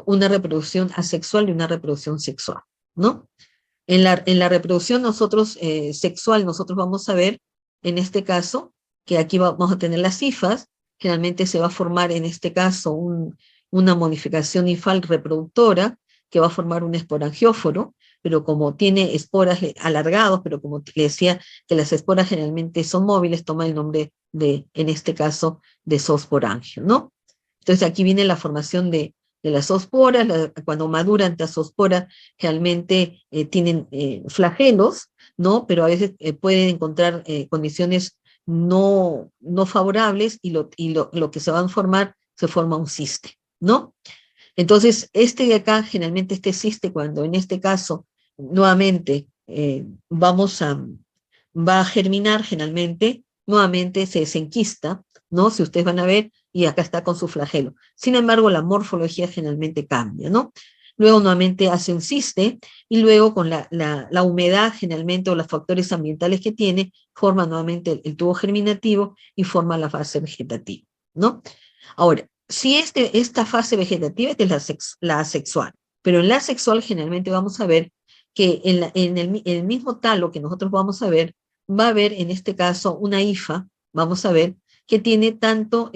una reproducción asexual y una reproducción sexual, ¿no? En la reproducción sexual, nosotros vamos a ver, en este caso, que aquí vamos a tener las hifas, generalmente se va a formar, en este caso, una modificación hifal reproductora, que va a formar un esporangióforo, pero como tiene esporas alargados, pero como le decía que las esporas generalmente son móviles, toma el nombre de, en este caso, de zoosporangio, ¿no? Entonces aquí viene la formación de las zoosporas. Cuando maduran las zoosporas, realmente tienen flagelos, ¿no? Pero a veces pueden encontrar condiciones no favorables, y lo que se va a formar, se forma un ciste, ¿no? Entonces, este de acá, generalmente este ciste, cuando en este caso, nuevamente, va a germinar, generalmente, nuevamente se desenquista, ¿no? Si ustedes van a ver, y acá está con su flagelo. Sin embargo, la morfología generalmente cambia, ¿no? Luego nuevamente hace un ciste, y luego con la humedad generalmente, o los factores ambientales que tiene, forma nuevamente el tubo germinativo y forma la fase vegetativa, ¿no? Ahora, si esta fase vegetativa es la asexual, pero en la sexual generalmente vamos a ver que en el mismo talo que nosotros vamos a ver, va a haber, en este caso, una hifa, vamos a ver, que tiene tanto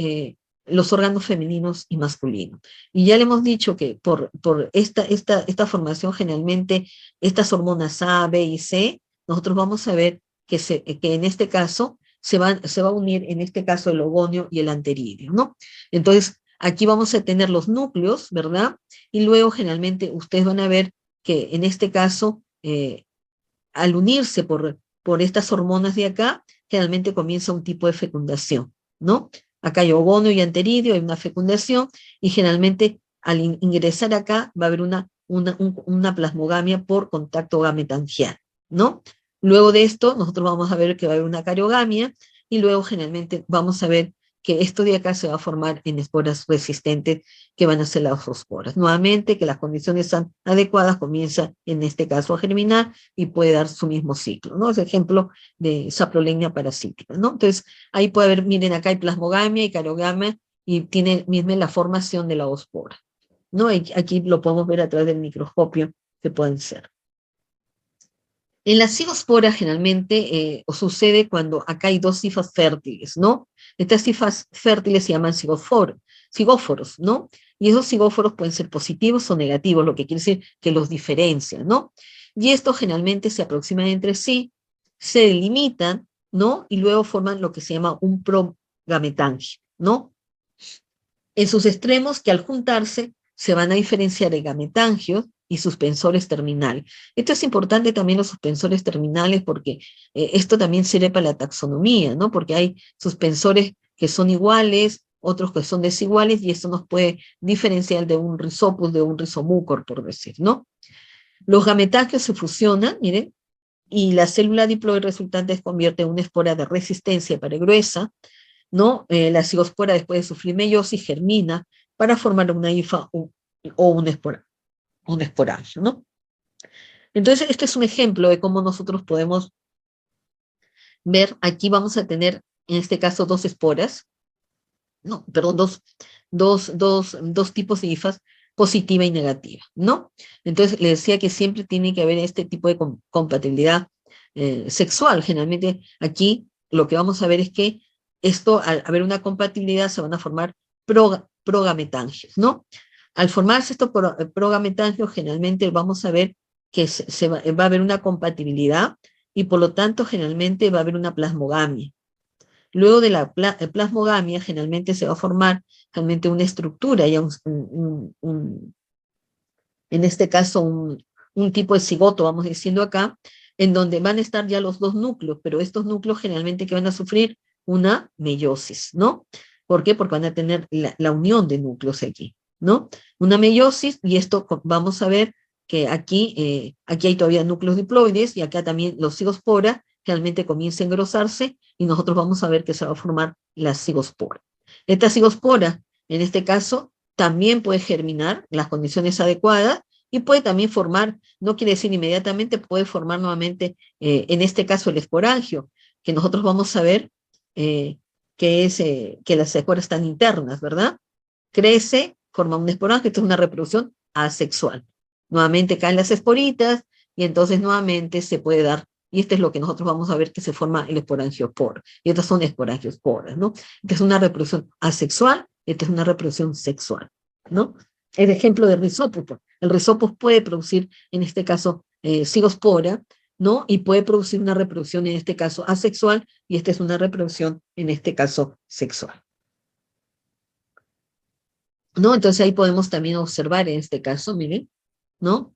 los órganos femeninos y masculinos. Y ya le hemos dicho que por esta formación generalmente, estas hormonas A, B y C, nosotros vamos a ver que en este caso se va a unir, en este caso, el ogonio y el anteridio, ¿no? Entonces, aquí vamos a tener los núcleos, ¿verdad? Y luego generalmente ustedes van a ver que en este caso, al unirse por estas hormonas de acá, generalmente comienza un tipo de fecundación, ¿no? Acá hay ogonio y anteridio, hay una fecundación, y generalmente al ingresar acá va a haber una plasmogamia por contacto gametangial, ¿no? Luego de esto, nosotros vamos a ver que va a haber una cariogamia, y luego generalmente vamos a ver que esto de acá se va a formar en esporas resistentes que van a ser las zoosporas. Nuevamente, que las condiciones sean adecuadas, comienza en este caso a germinar y puede dar su mismo ciclo, ¿no? Es ejemplo de saprolegnia parasítica, ¿no? Entonces, ahí puede haber, miren, acá hay plasmogamia y cariogamia y tiene misma la formación de la oospora, ¿no? Aquí lo podemos ver a través del microscopio que pueden ser. En las cigosporas generalmente sucede cuando acá hay dos cifas fértiles, ¿no? Estas cifas fértiles se llaman cigóforos, ¿no? Y esos cigóforos pueden ser positivos o negativos, lo que quiere decir que los diferencian, ¿no? Y estos generalmente se aproximan entre sí, se delimitan, ¿no? Y luego forman lo que se llama un progametangio, ¿no? En sus extremos, que al juntarse se van a diferenciar en gametangios y suspensores terminales. Esto es importante también, los suspensores terminales, porque esto también sirve para la taxonomía, ¿no? Porque hay suspensores que son iguales, otros que son desiguales, y esto nos puede diferenciar de un rizopus, de un rizomucor, por decir, ¿no? Los gametangios se fusionan, miren, y la célula diploide resultante se convierte en una espora de resistencia gruesa, ¿no? La cigospora, después de sufrir meiosis, germina para formar una hifa o un esporangio, ¿no? Entonces, este es un ejemplo de cómo nosotros podemos ver, aquí vamos a tener, en este caso, dos esporas, no, perdón, dos tipos de hifas, positiva y negativa, ¿no? Entonces, le decía que siempre tiene que haber este tipo de compatibilidad sexual. Generalmente, aquí lo que vamos a ver es que esto, al haber una compatibilidad, se van a formar progametangios, ¿no? Al formarse estos progametangios, generalmente vamos a ver que va a haber una compatibilidad y por lo tanto generalmente va a haber una plasmogamia. Luego de la plasmogamia generalmente se va a formar realmente una estructura, ya en este caso un tipo de cigoto, vamos diciendo acá, en donde van a estar ya los dos núcleos, pero estos núcleos generalmente que van a sufrir una meiosis, ¿no? ¿Por qué? Porque van a tener la unión de núcleos aquí, ¿no? Una meiosis, y esto vamos a ver que aquí hay todavía núcleos diploides, y acá también los cigospora realmente comienza a engrosarse, y nosotros vamos a ver que se va a formar la cigospora. Esta cigospora, en este caso, también puede germinar en las condiciones adecuadas, y puede también formar, no quiere decir inmediatamente, puede formar nuevamente, en este caso, el esporangio, que nosotros vamos a ver que las esporas están internas, ¿verdad? Crece, forma un esporangio, esto es una reproducción asexual. Nuevamente caen las esporitas, y entonces nuevamente se puede dar, y esto es lo que nosotros vamos a ver, que se forma el esporangiosporo, y estas son esporangiosporas, ¿no? Esta es una reproducción asexual, esta es una reproducción sexual, ¿no? El ejemplo del rizópodo. El rizópodo puede producir, en este caso, cigospora, ¿no? Y puede producir una reproducción, en este caso, asexual, y esta es una reproducción, en este caso, sexual, ¿no? Entonces ahí podemos también observar, en este caso, miren, ¿no?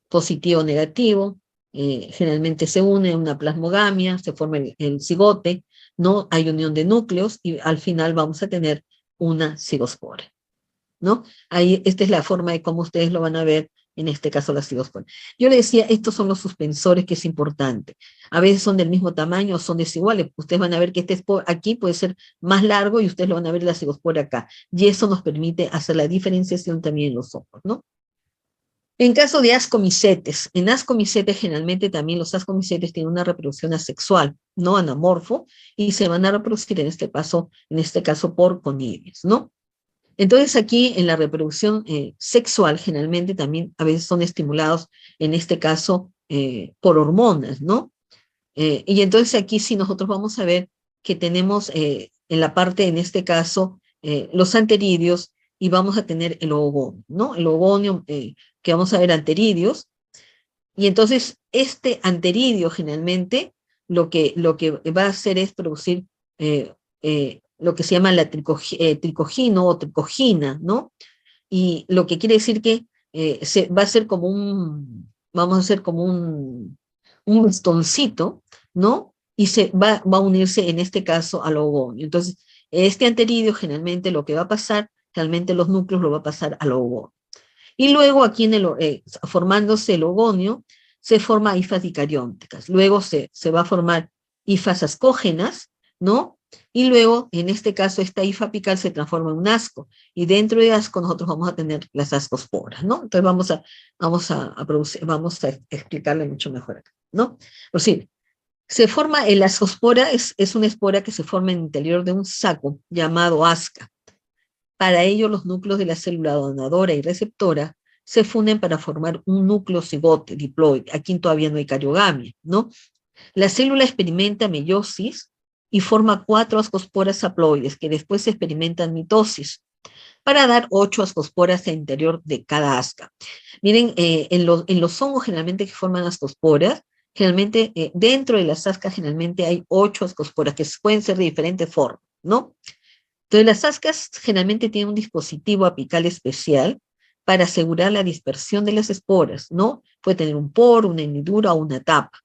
Positivo o negativo, generalmente se une una plasmogamia, se forma el cigote, ¿no? Hay unión de núcleos, y al final vamos a tener una cigospora, ¿no? Ahí, esta es la forma de cómo ustedes lo van a ver, en este caso la cigospora. Yo le decía, estos son los suspensores, que es importante. A veces son del mismo tamaño o son desiguales. Ustedes van a ver que este aquí puede ser más largo, y ustedes lo van a ver la cigospora acá. Y eso nos permite hacer la diferenciación también en los ojos, ¿no? En caso de ascomicetes, en ascomicetes generalmente también los ascomicetes tienen una reproducción asexual, no anamorfo, y se van a reproducir en este caso por conidios, ¿no? Entonces aquí en la reproducción sexual generalmente también a veces son estimulados, en este caso, por hormonas, ¿no? Y entonces aquí sí nosotros vamos a ver que tenemos en la parte, en este caso, los anteridios y vamos a tener el oogonio, ¿no? El oogonio, que vamos a ver anteridios, y entonces este anteridio generalmente lo que va a hacer es producir lo que se llama la tricogino o tricogina, ¿no? Y lo que quiere decir que va a ser como vamos a hacer como un bastoncito, ¿no? Y va a unirse en este caso al ogonio. Entonces, este anteridio generalmente lo que va a pasar, realmente los núcleos lo va a pasar al ogonio. Y luego aquí formándose el ogonio, se forma hifas dicarionticas. Luego se va a formar hifas ascógenas, ¿no? Y luego, en este caso, esta hifa apical se transforma en un asco. Y dentro de asco nosotros vamos a tener las ascosporas, ¿no? Entonces vamos a explicarle mucho mejor acá, ¿no? Por decir, se forma el ascospora, es una espora que se forma en el interior de un saco llamado asca. Para ello, los núcleos de la célula donadora y receptora se funden para formar un núcleo cigote diploide. Aquí todavía no hay cariogamia, ¿no? La célula experimenta meiosis y forma 4 ascosporas haploides que después experimentan mitosis para dar 8 ascosporas al interior de cada asca. Miren, en los hongos generalmente que forman ascosporas, generalmente dentro de las ascas generalmente hay 8 ascosporas que pueden ser de diferentes formas, ¿no? Entonces, las ascas generalmente tienen un dispositivo apical especial para asegurar la dispersión de las esporas, ¿no? Puede tener un poro, una hendidura o una tapa.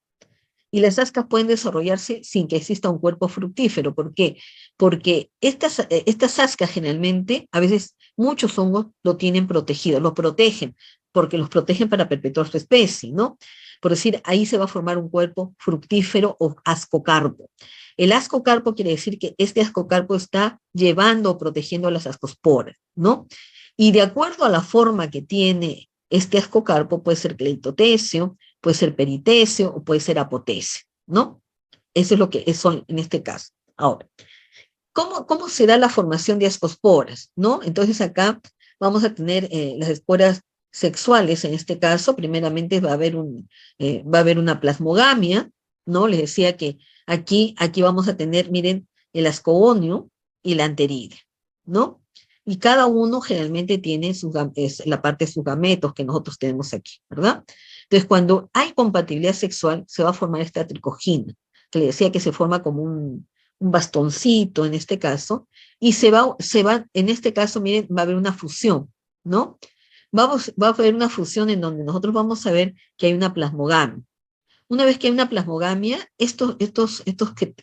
Y las ascas pueden desarrollarse sin que exista un cuerpo fructífero. ¿Por qué? Porque estas ascas generalmente, a veces muchos hongos lo tienen protegido, lo protegen, porque los protegen para perpetuar su especie, ¿no? Por decir, ahí se va a formar un cuerpo fructífero o ascocarpo. El ascocarpo quiere decir que este ascocarpo está llevando o protegiendo las ascosporas, ¿no? Y de acuerdo a la forma que tiene este ascocarpo, puede ser cleitotesio, puede ser peritesio o puede ser apotesio, ¿no? Eso es lo que son en este caso. Ahora, ¿cómo se da la formación de ascosporas, no? Entonces acá vamos a tener las esporas sexuales, en este caso, primeramente va a haber una plasmogamia, ¿no? Les decía que aquí vamos a tener, miren, el ascogonio y la anteridia, ¿no? Y cada uno generalmente tiene la parte de sus gametos que nosotros tenemos aquí, ¿verdad? Entonces, cuando hay compatibilidad sexual, se va a formar esta tricogina, que le decía que se forma como un bastoncito en este caso, y en este caso, miren, va a haber una fusión, ¿no? Va a haber una fusión en donde nosotros vamos a ver que hay una plasmogamia. Una vez que hay una plasmogamia,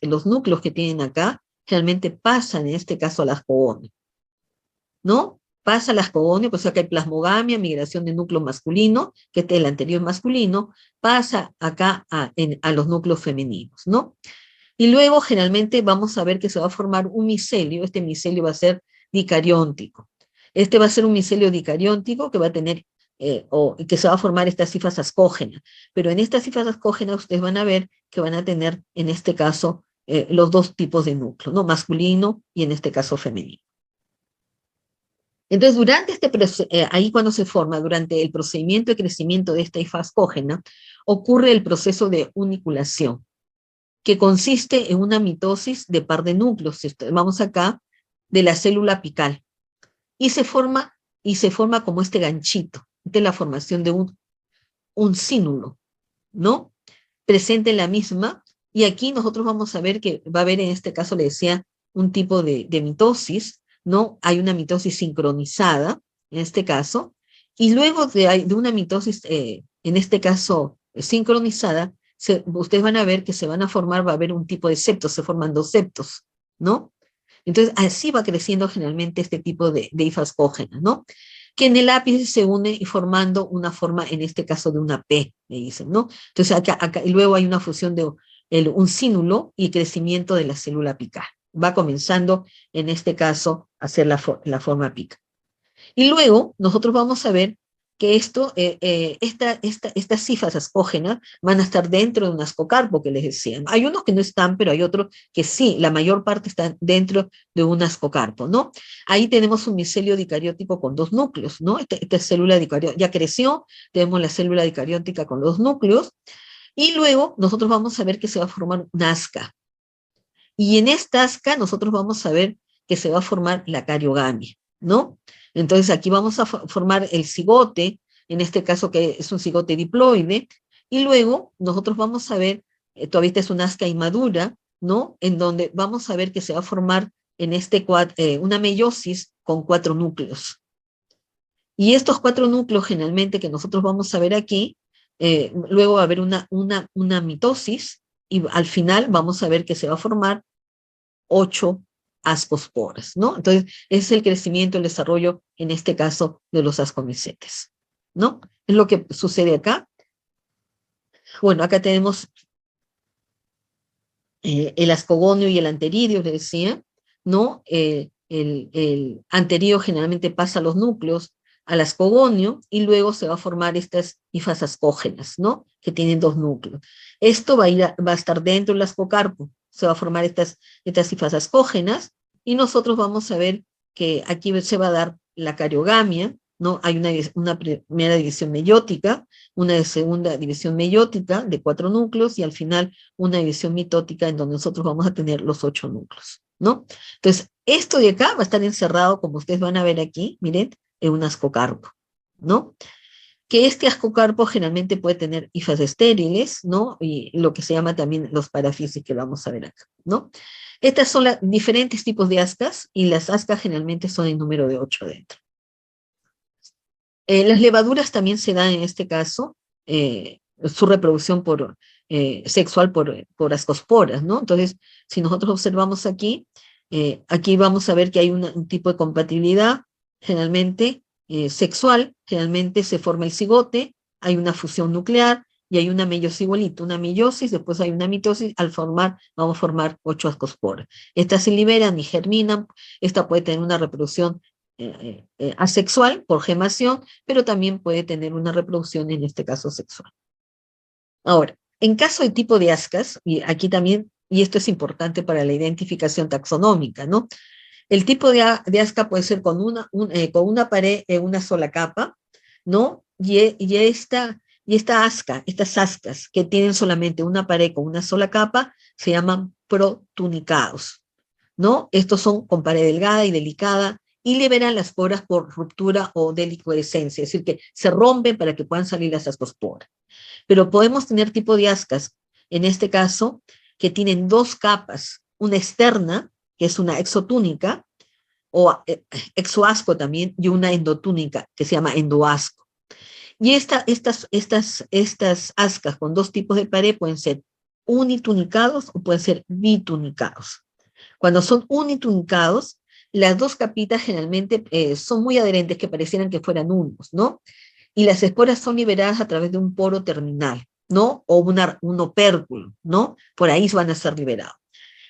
los núcleos que tienen acá realmente pasan, en este caso, a las cogones, ¿no? Pasa a las cogones, pues acá hay plasmogamia, migración de núcleo masculino, que es el anterior masculino, pasa acá a los núcleos femeninos, ¿no? Y luego generalmente vamos a ver que se va a formar un micelio, este micelio va a ser dicarióntico. Este va a ser un micelio dicarióntico que va a tener, o que se va a formar estas cifras ascógenas. Pero en estas cifras ascógenas ustedes van a ver que van a tener, en este caso, los dos tipos de núcleo, ¿no? Masculino y en este caso femenino. Entonces, ahí cuando se forma, durante el procedimiento de crecimiento de esta hifa ascógena, ocurre el proceso de uniculación, que consiste en una mitosis de par de núcleos, vamos acá, de la célula apical, y se forma como este ganchito, de la formación de un cínulo, ¿no? Presente en la misma, y aquí nosotros vamos a ver que va a haber, en este caso le decía, un tipo de mitosis, ¿no? Hay una mitosis sincronizada, en este caso, y luego de una mitosis, en este caso, sincronizada, ustedes van a ver que se van a formar, va a haber un tipo de septos, se forman dos septos, ¿no? Entonces, así va creciendo generalmente este tipo de hifas cógenas, ¿no? Que en el ápice se une y formando una forma, en este caso, de una P, me dicen, ¿no? Entonces, acá y luego hay una fusión de un cínulo y crecimiento de la célula apical. Va comenzando, en este caso, a ser la forma apical. Y luego nosotros vamos a ver que estas cifras ascógenas van a estar dentro de un ascocarpo que les decía. Hay unos que no están, pero hay otros que sí, la mayor parte están dentro de un ascocarpo, ¿no? Ahí tenemos un micelio dicariótico con dos núcleos, ¿no? Esta célula dicariótica ya creció, tenemos la célula dicariótica con dos núcleos, y luego nosotros vamos a ver que se va a formar una asca. Y en esta asca nosotros vamos a ver que se va a formar la cariogamia, ¿no? Entonces aquí vamos a formar el cigote, en este caso que es un cigote diploide, y luego nosotros vamos a ver, todavía esta es una asca inmadura, ¿no? En donde vamos a ver que se va a formar en una meiosis con 4 núcleos. Y estos 4 núcleos generalmente que nosotros vamos a ver aquí, luego va a haber una mitosis y al final vamos a ver que se va a formar 8 ascosporas, ¿no? Entonces, ese es el crecimiento, el desarrollo, en este caso, de los ascomicetes, ¿no? Es lo que sucede acá. Bueno, acá tenemos el ascogonio y el anteridio, le decía, ¿no? El anteridio generalmente pasa a los núcleos, al ascogonio, y luego se va a formar estas hifas ascógenas, ¿no? Que tienen 2 núcleos. Esto va a estar dentro del ascocarpo, se va a formar estas hifas ascógenas, y nosotros vamos a ver que aquí se va a dar la cariogamia, ¿no? Hay una primera división meiótica, una segunda división meiótica de 4 núcleos, y al final una división mitótica en donde nosotros vamos a tener los 8 núcleos, ¿no? Entonces, esto de acá va a estar encerrado, como ustedes van a ver aquí, miren, en un ascocarpo, ¿no? Que este ascocarpo generalmente puede tener hifas estériles, ¿no? Y lo que se llama también los parafisios que vamos a ver acá, ¿no? Estas son los diferentes tipos de ascas, y las ascas generalmente son en número de 8 dentro. Las levaduras también se dan en este caso, su reproducción sexual por ascosporas, ¿no? Entonces, si nosotros observamos aquí, aquí vamos a ver que hay un tipo de compatibilidad, generalmente sexual, generalmente se forma el cigote, hay una fusión nuclear, y hay una meiosis igualita, una meiosis, después hay una mitosis, vamos a formar 8 ascosporas. Estas se liberan y germinan, esta puede tener una reproducción asexual por gemación, pero también puede tener una reproducción, en este caso sexual. Ahora, en caso de tipo de ascas, y aquí también, y esto es importante para la identificación taxonómica, ¿no? El tipo de asca puede ser con una pared en una sola capa, ¿no? Estas ascas que tienen solamente una pared con una sola capa, se llaman protunicados, ¿no? Estos son con pared delgada y delicada, y liberan las esporas por ruptura o deliquescencia, es decir, que se rompen para que puedan salir las ascosporas. Pero podemos tener tipo de ascas, en este caso, que tienen 2 capas, una externa, que es una exotúnica, o exoasco también, y una endotúnica, que se llama endoasco. Y estas ascas con 2 tipos de pared pueden ser unitunicados o pueden ser bitunicados. Cuando son unitunicados, las 2 capitas generalmente son muy adherentes, que parecieran que fueran unos, ¿no? Y las esporas son liberadas a través de un poro terminal, ¿no? O un opérculo, ¿no? Por ahí van a ser liberados.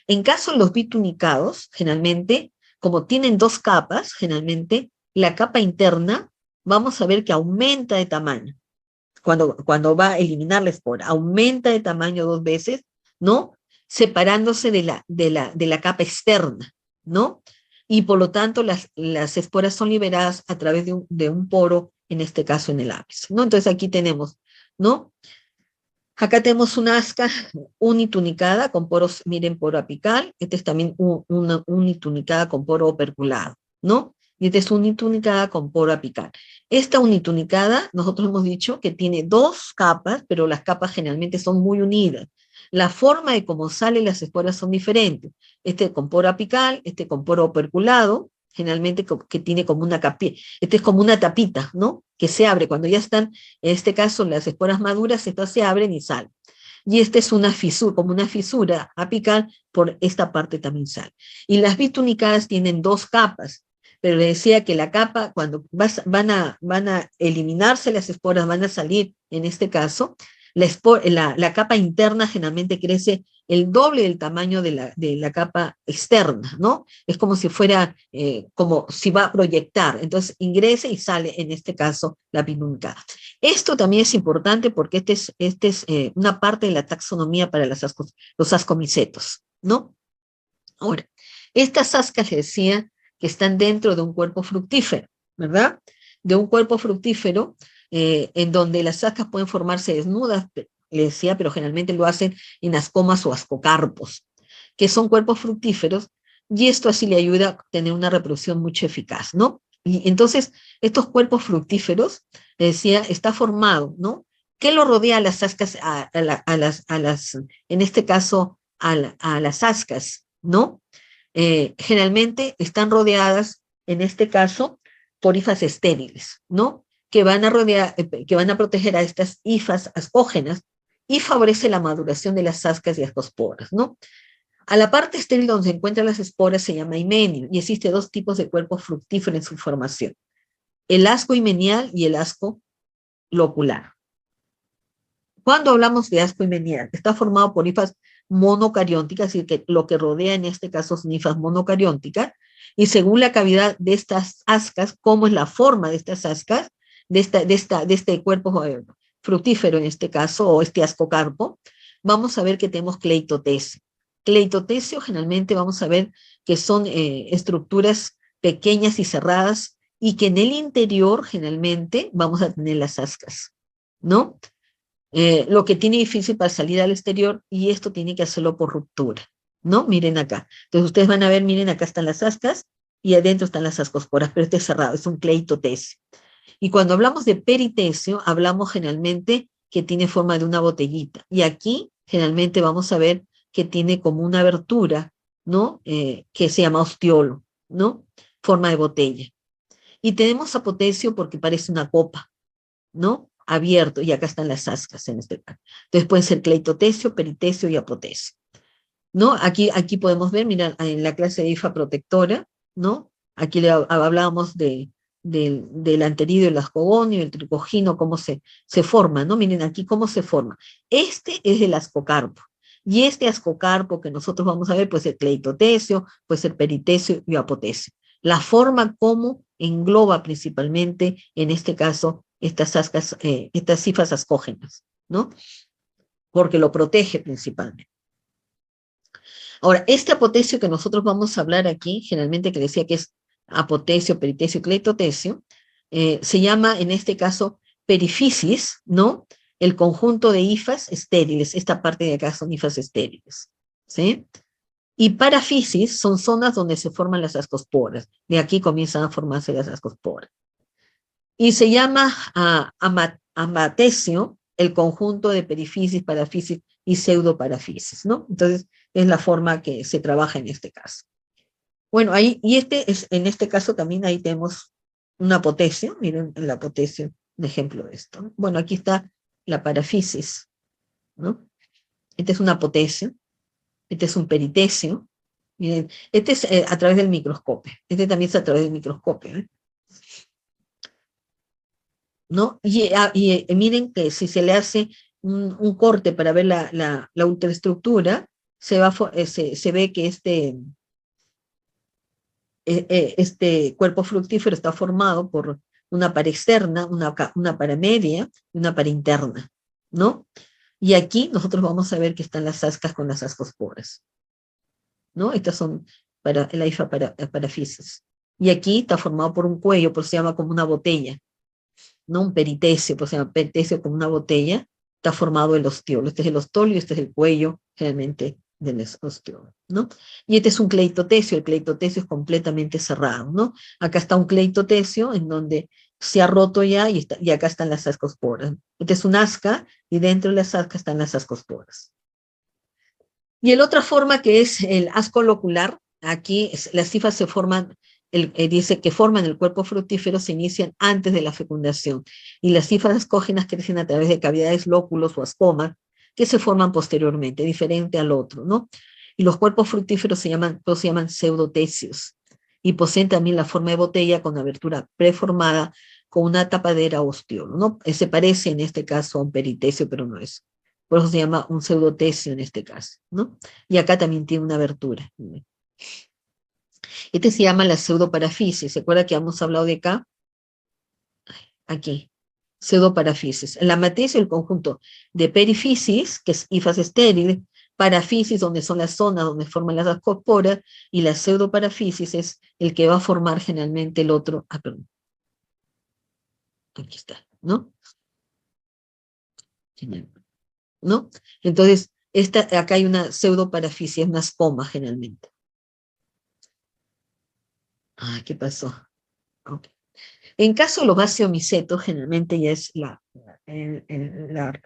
En caso de los bitunicados, generalmente, como tienen 2 capas, generalmente, la capa interna, vamos a ver que aumenta de tamaño. Cuando va a eliminar la espora, aumenta de tamaño 2 veces, ¿no? Separándose de la capa externa, ¿no? Y por lo tanto las esporas son liberadas a través de un poro, en este caso en el ápice, ¿no? Entonces aquí tenemos, ¿no? Acá tenemos una asca unitunicada con poros, miren, poro apical. Este es también una unitunicada con poro operculado, ¿no? Y esta es unitunicada con poro apical. Esta unitunicada, nosotros hemos dicho que tiene 2 capas, pero las capas generalmente son muy unidas. La forma de cómo salen las esporas son diferentes. Este con poro apical, este con poro operculado, generalmente que tiene como una capilla. Este es como una tapita, ¿no? Que se abre cuando ya están, en este caso, las esporas maduras, estas se abren y salen. Y esta es una fisura, como una fisura apical, por esta parte también sale. Y las bitunicadas tienen 2 capas, pero le decía que la capa, cuando van a eliminarse las esporas, van a salir, en este caso, la capa interna generalmente crece el doble del tamaño de la capa externa, ¿no? Es como si fuera, como si va a proyectar, entonces ingresa y sale, en este caso, la bitunicadas. Esto también es importante porque este es una parte de la taxonomía para los ascomicetos, ¿no? Ahora, estas ascas, les decía, que están dentro de un cuerpo fructífero, ¿verdad? De un cuerpo fructífero, en donde las ascas pueden formarse desnudas, le decía, pero generalmente lo hacen en ascomas o ascocarpos, que son cuerpos fructíferos y esto así le ayuda a tener una reproducción mucho eficaz, ¿no? Y entonces, estos cuerpos fructíferos, le decía, está formado, ¿no? ¿Qué lo rodea a las ascas, en este caso, a las ascas, ¿no? Generalmente están rodeadas, en este caso, por hifas estériles, ¿no? Que van a rodear, que van a proteger a estas hifas ascógenas y favorece la maduración de las ascas y ascosporas, ¿no? A la parte estéril donde se encuentran las esporas se llama himenio y existe dos tipos de cuerpos fructíferos en su formación, el asco himenial y el asco locular. Cuando hablamos de asco himenial, está formado por hifas monocariónticas, es decir, que lo que rodea en este caso son hifas monocariónticas, y según la cavidad de estas ascas, cómo es la forma de estas ascas, de este cuerpo fructífero en este caso, o este ascocarpo, vamos a ver que tenemos cleitotecio. Cleitotecio generalmente vamos a ver que son estructuras pequeñas y cerradas, y que en el interior generalmente vamos a tener las ascas, ¿no? Lo que tiene difícil para salir al exterior, y esto tiene que hacerlo por ruptura, ¿no? Miren acá. Entonces ustedes van a ver, miren, acá están las ascas y adentro están las ascosporas, pero este es cerrado, es un cleitotecio. Y cuando hablamos de peritecio, hablamos generalmente que tiene forma de una botellita. Y aquí generalmente vamos a ver que tiene como una abertura, ¿no? Que se llama ostiolo, ¿no? Forma de botella. Y tenemos apotecio porque parece una copa, ¿no? Abierto, y acá están las ascas en este caso. Entonces pueden ser cleitotecio, peritecio y apotecio, ¿no? Aquí podemos ver, mira, en la clase de IFA protectora, ¿no? Aquí hablábamos del anterido, el ascogonio, el tricogino, cómo se forma, ¿no? Miren aquí cómo se forma. Este es el ascocarpo. Y este ascocarpo que nosotros vamos a ver puede ser cleitotecio, puede ser peritecio y apotecio. La forma como engloba principalmente, en este caso, estas ascas, estas cifras ascógenas, ¿no? Porque lo protege principalmente. Ahora, este apotecio que nosotros vamos a hablar aquí, generalmente que decía que es apotecio, peritecio, cleitotecio, se llama en este caso perifisis, ¿no? El conjunto de hifas estériles, esta parte de acá son hifas estériles, ¿sí? Y parafisis son zonas donde se forman las ascosporas, de aquí comienzan a formarse las ascosporas. Y se llama amatecio el conjunto de perifisis, parafisis y pseudoparafisis, ¿no? Entonces, es la forma que se trabaja en este caso. Bueno, ahí, y en este caso también ahí tenemos un apotecio, miren el apotecio, un ejemplo de esto, ¿no? Bueno, aquí está la parafisis, ¿no? Este es un apotecio, este es un peritecio, miren, este es a través del microscopio, este también es a través del microscopio, ¿eh? ¿No? Y miren que si se le hace un corte para ver la ultraestructura, se ve que este cuerpo fructífero está formado por una pared externa, una pared media y una pared interna, ¿no? Y aquí nosotros vamos a ver que están las ascas con las ascosporas, ¿no? Estas son para la hifa parafisis. Y aquí está formado por un cuello, por eso se llama como una botella, ¿no? Un peritecio, pues se llama peritecio como una botella, está formado el ostiolo. Este es el ostiolo y este es el cuello, generalmente, del ostiolo, ¿no? Y este es un cleitotecio, el cleitotecio es completamente cerrado, ¿no? Acá está un cleitotecio en donde se ha roto ya y acá están las ascosporas. Este es un asca y dentro de las ascas están las ascosporas. Y la otra forma que es el asco locular, aquí las cifras se forman, dice que forman el cuerpo fructífero, se inician antes de la fecundación, y las cifras ascógenas crecen a través de cavidades, lóculos o ascomas, que se forman posteriormente, diferente al otro, ¿no? Y los cuerpos fructíferos se llaman pseudotecios, y poseen también la forma de botella con abertura preformada, con una tapadera ostiolo, ¿no? Se parece en este caso a un peritecio, pero no es. Por eso se llama un pseudotecio en este caso, ¿no? Y acá también tiene una abertura. Este se llama la pseudoparafisis. ¿Se acuerda que hemos hablado de acá? Aquí. Pseudoparafisis. La matriz es el conjunto de perifisis, que es hifas estéril, parafisis, donde son las zonas donde forman las ascosporas, y la pseudoparafisis es el que va a formar generalmente el otro. Ah, perdón. Aquí está, ¿no? ¿No? Entonces, acá hay una pseudoparafisis, unas comas generalmente. ¿No? Entonces, una pseudoparafisis, generalmente. Entonces, acá hay una pseudoparafisis, unas comas generalmente. ¿No? Entonces, esta, acá hay una pseudoparafisis, unas comas generalmente. ¿No? Entonces, esta, acá hay una pseudoparafisis, unas comas generalmente. Ah, ¿qué pasó? Ok. En caso de los basiomicetos, generalmente ya es la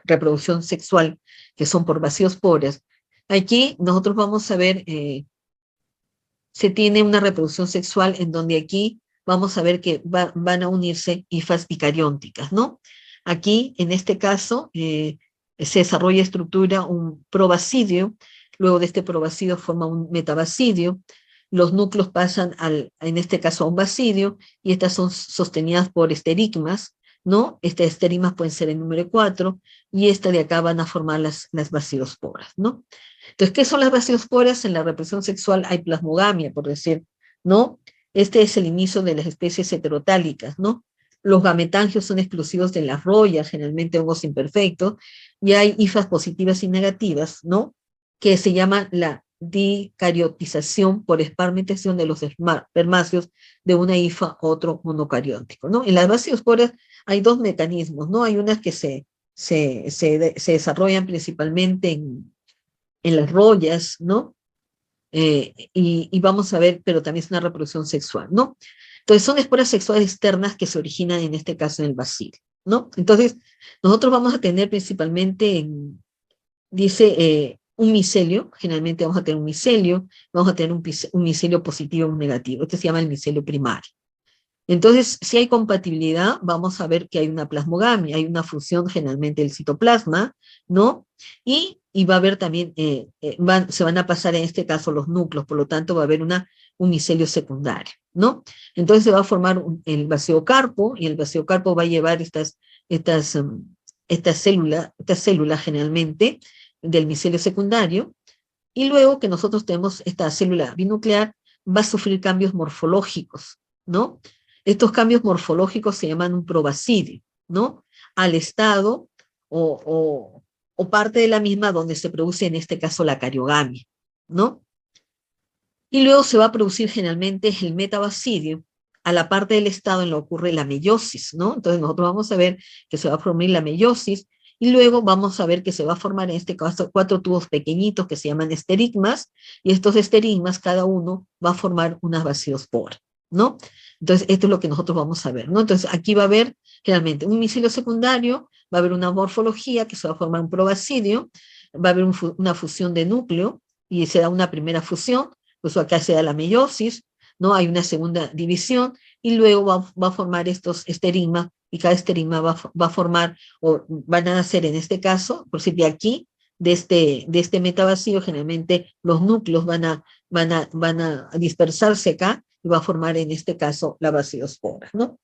reproducción sexual, que son por vaciosporas. Aquí nosotros vamos a ver, se tiene una reproducción sexual en donde aquí vamos a ver que van a unirse hifas bicariónticas, ¿no? Aquí, en este caso, se desarrolla estructura un probacidio, luego de este probacidio forma un metabacidio, los núcleos pasan en este caso a un bacidio, y estas son sostenidas por esterigmas, ¿no? Estas esterigmas pueden ser el número 4, y esta de acá van a formar las baciosporas, ¿no? Entonces, ¿qué son las baciosporas? En la reproducción sexual hay plasmogamia, por decir, ¿no? Este es el inicio de las especies heterotálicas, ¿no? Los gametangios son exclusivos de las rollas, generalmente hongos imperfectos, y hay hifas positivas y negativas, ¿no? Que se llama la dicariotización por esparmentación de los espermáceos de una hifa a otro monocariótico, ¿no? En las baciosporas hay dos mecanismos, ¿no? Hay unas que se desarrollan principalmente en las rollas, ¿no? Y vamos a ver, pero también es una reproducción sexual, ¿no? Entonces son esporas sexuales externas que se originan en este caso en el bacilo, ¿no? Entonces nosotros vamos a tener principalmente, dice, un micelio, generalmente vamos a tener un micelio, vamos a tener un micelio positivo y un negativo, este se llama el micelio primario. Entonces, si hay compatibilidad, vamos a ver que hay una plasmogamia, hay una fusión generalmente del citoplasma, ¿no? Y va a haber también, se van a pasar en este caso los núcleos, por lo tanto va a haber un micelio secundario, ¿no? Entonces se va a formar el basiocarpo, y el basiocarpo va a llevar estas células generalmente del micelio secundario, y luego que nosotros tenemos esta célula binuclear, va a sufrir cambios morfológicos, ¿no? Estos cambios morfológicos se llaman un probacidio, ¿no? Al estado o parte de la misma donde se produce en este caso la cariogamia, ¿no? Y luego se va a producir generalmente el metabacidio a la parte del estado en lo que ocurre la meiosis, ¿no? Entonces nosotros vamos a ver que se va a formar la meiosis, y luego vamos a ver que se va a formar en este caso 4 tubos pequeñitos que se llaman esterigmas, y estos esterigmas cada uno va a formar unas baciosporas, ¿no? Entonces esto es lo que nosotros vamos a ver, ¿no? Entonces aquí va a haber realmente un micelio secundario, va a haber una morfología que se va a formar un probacidio, va a haber una fusión de núcleo, y se da una primera fusión, pues acá se da la meiosis, ¿no? Hay una segunda división, y luego va a formar estos esterigmas, y cada esterigma va a formar, o van a nacer en este caso, por decir, de aquí, de este metavacío, generalmente los núcleos van a dispersarse acá, y va a formar en este caso la baciospora, ¿no?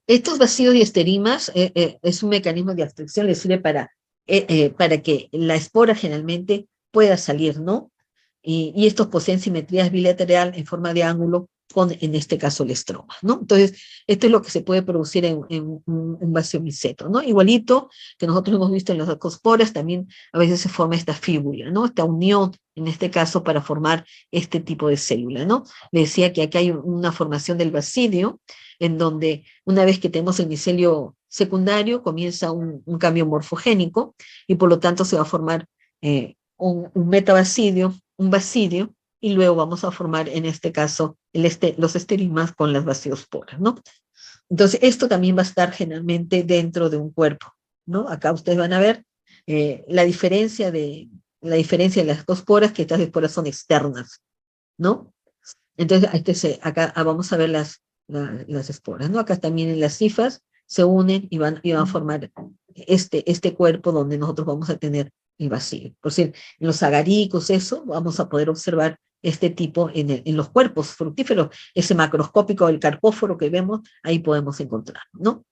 Estos vacíos y esterimas es un mecanismo de abstracción, le sirve para que la espora generalmente pueda salir, ¿no? Y estos poseen simetrías bilateral en forma de ángulo con, en este caso, el estroma, ¿no? Entonces, esto es lo que se puede producir en un vaciomiceto, ¿no? Igualito que nosotros hemos visto en las acosporas, también a veces se forma esta fíbula, ¿no? Esta unión, en este caso, para formar este tipo de célula, ¿no? Le decía que aquí hay una formación del bacidio, en donde una vez que tenemos el micelio secundario, comienza un cambio morfogénico, y por lo tanto se va a formar un metabacidio, un bacidio, y luego vamos a formar en este caso los esterimas con las baciosporas, ¿no? Entonces esto también va a estar generalmente dentro de un cuerpo, ¿no? Acá ustedes van a ver la diferencia de las esporas, que estas esporas son externas, ¿no? Entonces acá vamos a ver las esporas, ¿no? Acá también en las cifras se unen y van a formar este cuerpo donde nosotros vamos a tener el vacío. Por decir, en los agaricos, eso, vamos a poder observar este tipo en los cuerpos fructíferos, ese macroscópico del carpóforo que vemos, ahí podemos encontrar, ¿no?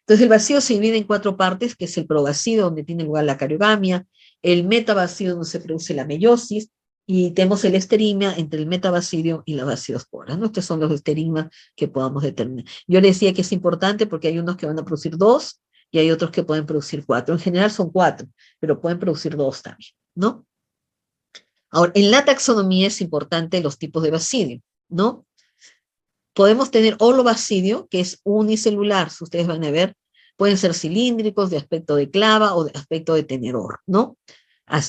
Entonces el vacío se divide en 4 partes, que es el provacío, donde tiene lugar la cariogamia, el metavacío, donde se produce la meiosis, y tenemos el esterigma entre el metabacidio y la baciospora, ¿no? Estos son los esterigmas que podamos determinar. Yo le decía que es importante porque hay unos que van a producir 2 y hay otros que pueden producir 4. En general son 4, pero pueden producir 2 también, ¿no? Ahora, en la taxonomía es importante los tipos de bacidio, ¿no? Podemos tener holobacidio, que es unicelular, si ustedes van a ver, pueden ser cilíndricos, de aspecto de clava o de aspecto de tenedor, ¿no?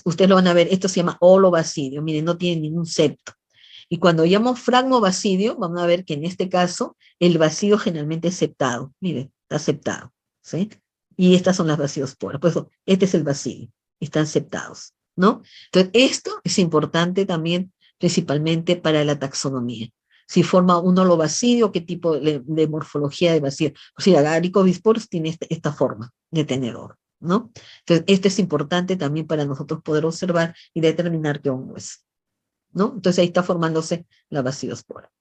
Ustedes lo van a ver, esto se llama holobacidio, miren, no tiene ningún septo. Y cuando llamo fragmobacidio, vamos a ver que en este caso el vacío generalmente es septado. Miren, está septado, ¿sí? Y estas son las vaciosporas. Por eso, este es el vacío. Están septados, ¿no? Entonces, esto es importante también, principalmente para la taxonomía. Si forma un holobacidio, qué tipo de morfología de vacío. O sea, Agaricobisporus tiene esta forma de tenedor, ¿no? Entonces, esto es importante también para nosotros poder observar y determinar qué hongo es, ¿no? Entonces ahí está formándose la vaciospora.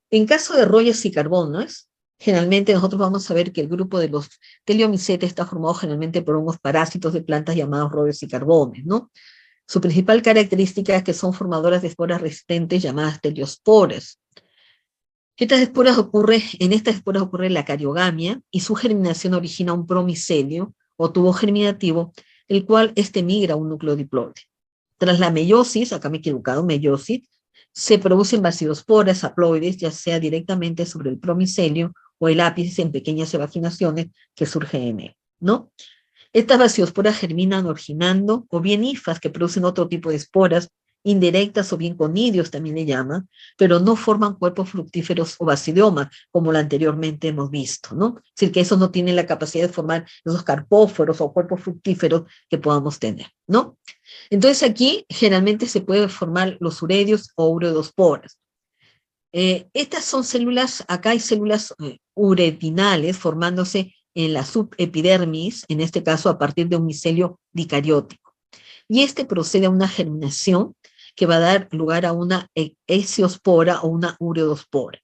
En caso de rollos y carbonos, generalmente nosotros vamos a ver que el grupo de los teliomicetes está formado generalmente por hongos parásitos de plantas llamados rollos y carbones, ¿no? Su principal característica es que son formadoras de esporas resistentes llamadas teliosporas. En estas esporas ocurre la cariogamia y su germinación origina un promicelio o tubo germinativo, el cual migra a un núcleo diploide. Tras la meiosis, acá me he equivocado, meiosis, se producen basidosporas haploides, ya sea directamente sobre el promicelio o el ápice en pequeñas evaginaciones que surgen en él, ¿no? Estas basidosporas germinan originando o bien hifas que producen otro tipo de esporas, indirectas o bien conidios también le llaman, pero no forman cuerpos fructíferos o basidiomas, como la anteriormente hemos visto, ¿no? Es decir, que esos no tienen la capacidad de formar esos carpóforos o cuerpos fructíferos que podamos tener, ¿no? Entonces aquí generalmente se pueden formar los uredios o ureodosporas. Estas son células, acá hay células uredinales formándose en la subepidermis, en este caso a partir de un micelio dicariótico. Y procede a una germinación que va a dar lugar a una esiospora o una ureodospora.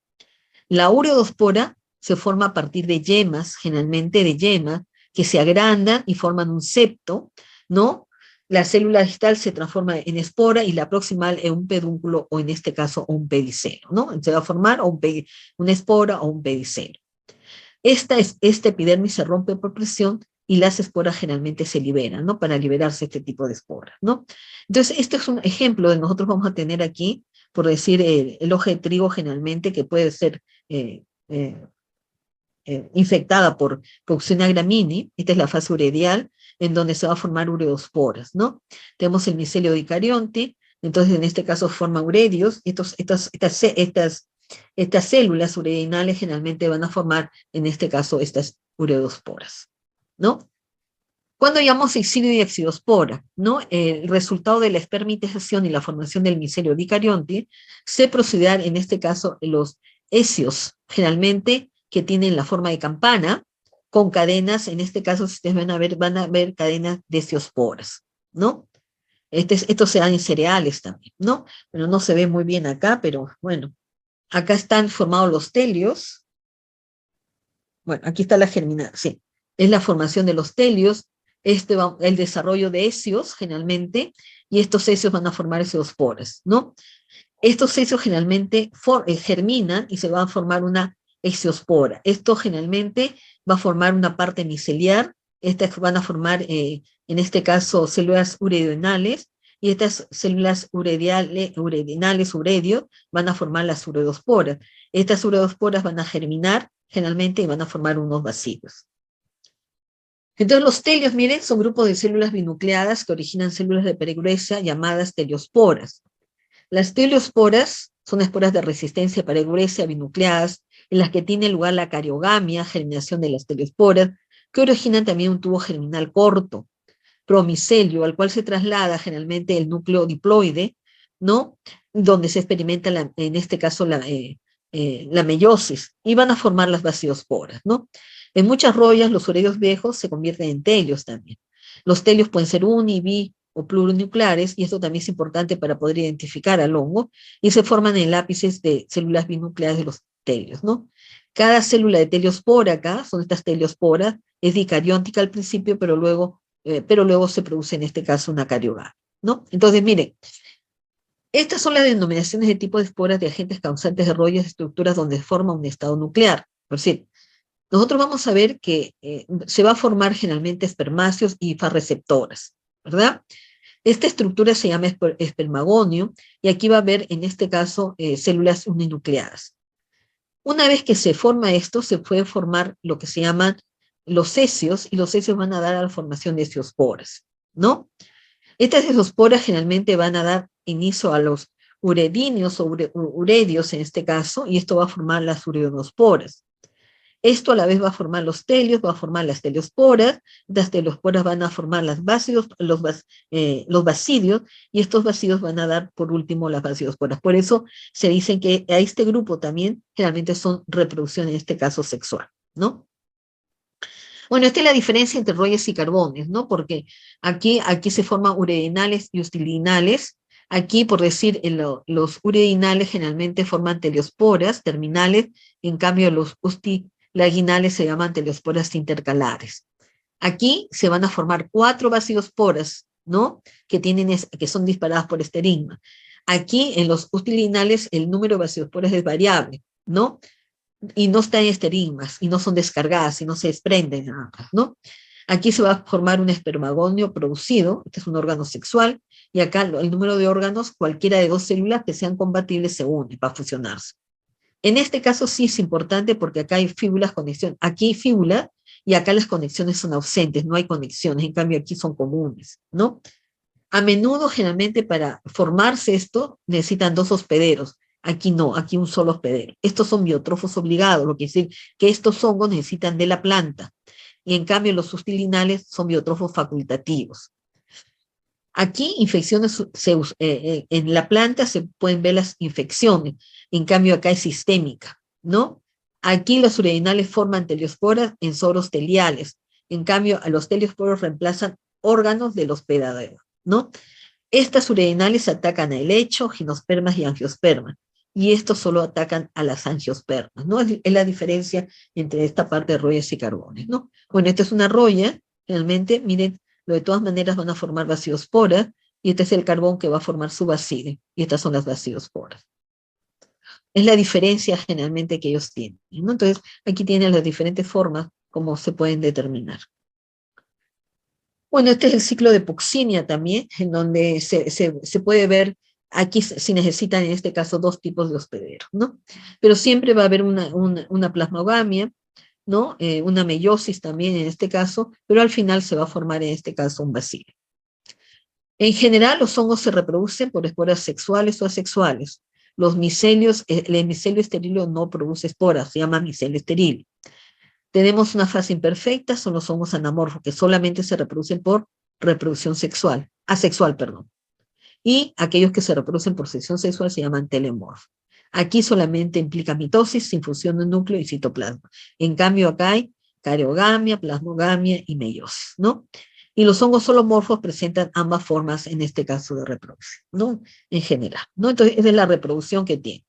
La ureodospora se forma a partir de yemas, generalmente de yemas, que se agrandan y forman un septo, ¿no? La célula distal se transforma en espora y la proximal en un pedúnculo o en este caso un pedicelo, ¿no? Se va a formar una espora o un pedicelo. Esta epidermis se rompe por presión y las esporas generalmente se liberan, ¿no? Para liberarse este tipo de esporas, ¿no? Entonces, este es un ejemplo de nosotros vamos a tener aquí, por decir, el hoja de trigo generalmente que puede ser eh, eh, infectada por Coccina gramini, esta es la fase uredial, en donde se va a formar ureosporas, ¿no? Tenemos el micelio dicarionte, entonces en este caso forma uredios, estas células uredinales generalmente van a formar, en este caso, estas ureosporas, ¿no? Cuando llamamos exilio y exiospora, ¿no? El resultado de la espermatización y la formación del micelio dicarionte se procederá, en este caso, en los hecios, generalmente que tienen la forma de campana, con cadenas, en este caso, si ustedes van a ver cadenas de heciosporas, ¿no? Esto se da en cereales también, ¿no? Pero no se ve muy bien acá, pero bueno, acá están formados los telios. Bueno, aquí está la germinación, sí, es la formación de los telios, el desarrollo de hecios generalmente, y estos hecios van a formar heciosporas, ¿no? Estos hecios generalmente germinan y se va a formar una heciospora. Esto generalmente va a formar una parte miceliar, estas van a formar, en este caso, células uredinales, y estas células uredinales, uredios, van a formar las ureosporas. Estas ureosporas van a germinar generalmente y van a formar unos vacíos. Entonces los telios, miren, son grupos de células binucleadas que originan células de perigruesia llamadas teliosporas. Las teliosporas son esporas de resistencia para egresia binucleadas, en las que tiene lugar la cariogamia, germinación de las teliosporas, que originan también un tubo germinal corto, promicelio, al cual se traslada generalmente el núcleo diploide, ¿no? Donde se experimenta, en este caso, la meiosis, y van a formar las vaciosporas, ¿no? En muchas rollas, los uredios viejos se convierten en telios también. Los telios pueden ser uni, bi o plurinucleares, y esto también es importante para poder identificar al hongo, y se forman en lápices de células binucleares de los telios, ¿no? Cada célula de teliospora acá, son estas teliosporas, es dicarióntica al principio, pero luego se produce en este caso una cariogamia, ¿no? Entonces, miren, estas son las denominaciones de tipo de esporas de agentes causantes de rollos de estructuras donde se forma un estado nuclear. Por decir, nosotros vamos a ver que se va a formar generalmente espermáceos y hifas ¿verdad? Esta estructura se llama espermagonio y aquí va a haber, en este caso, células uninucleadas. Una vez que se forma esto, se puede formar lo que se llaman los hecios, y los hecios van a dar a la formación de heciosporas, ¿no? Estas heciosporas generalmente van a dar inicio a los uredíneos o uredios en este caso, y esto va a formar las ureonosporas. Esto a la vez va a formar los telios, va a formar las teliosporas van a formar los basidios, y estos basidios van a dar por último las basidosporas. Por eso se dicen que a este grupo también generalmente son reproducción, en este caso sexual, ¿no? Bueno, esta es la diferencia entre royas y carbones, ¿no? Porque aquí se forman uredinales y ustilinales. Aquí, por decir, los uredinales generalmente forman teliosporas terminales, en cambio los ustilaginales se llaman teliosporas intercalares. Aquí se van a formar 4 basidosporas, ¿no? Que son disparadas por esterigma. Aquí, en los ustilinales, el número de basidosporas es variable, ¿no? Y no están esterigmas, y no son descargadas, y no se desprenden, ¿no? Aquí se va a formar un espermagonio producido, este es un órgano sexual, y acá el número de órganos, cualquiera de 2 células que sean compatibles se une para fusionarse. En este caso sí es importante porque acá hay fíbulas, conexión. Aquí hay fíbula y acá las conexiones son ausentes, no hay conexiones, en cambio aquí son comunes, ¿no? A menudo, generalmente, para formarse esto, necesitan 2 hospederos. Aquí no, aquí un solo hospedero. Estos son biotrofos obligados, lo que quiere decir que estos hongos necesitan de la planta. Y en cambio los sustilinales son biotrofos facultativos. Aquí infecciones, en la planta se pueden ver las infecciones, en cambio acá es sistémica, ¿no? Aquí los uredinales forman teliosporas en soros teliales, en cambio a los teliosporos reemplazan órganos del hospedadero, ¿no? Estas uredinales atacan a helecho, gimnospermas y angiospermas, y estos solo atacan a las angiospermas, ¿no? Es la diferencia entre esta parte de rollas y carbones, ¿no? Bueno, esta es una roya, realmente, miren, de todas maneras van a formar basidosporas, y este es el carbón que va a formar su bacile, y estas son las basidosporas. Es la diferencia generalmente que ellos tienen, ¿no? Entonces, aquí tienen las diferentes formas como se pueden determinar. Bueno, este es el ciclo de Puccinia también, en donde se puede ver, aquí si necesitan en este caso 2 tipos de hospederos, ¿no? Pero siempre va a haber una plasmogamia, ¿no? Una meiosis también en este caso, pero al final se va a formar en este caso un bacilo. En general, los hongos se reproducen por esporas sexuales o asexuales. El micelio estéril no produce esporas, se llama micelio estéril. Tenemos una fase imperfecta, son los hongos anamorfos, que solamente se reproducen por reproducción sexual, asexual, perdón. Y aquellos que se reproducen por sección sexual se llaman telemorfos. Aquí solamente implica mitosis sin fusión de núcleo y citoplasma. En cambio, acá hay careogamia, plasmogamia y meiosis, ¿no? Y los hongos holomorfos presentan ambas formas en este caso de reproducción, ¿no? En general, ¿no? Entonces, esa es la reproducción que tiene.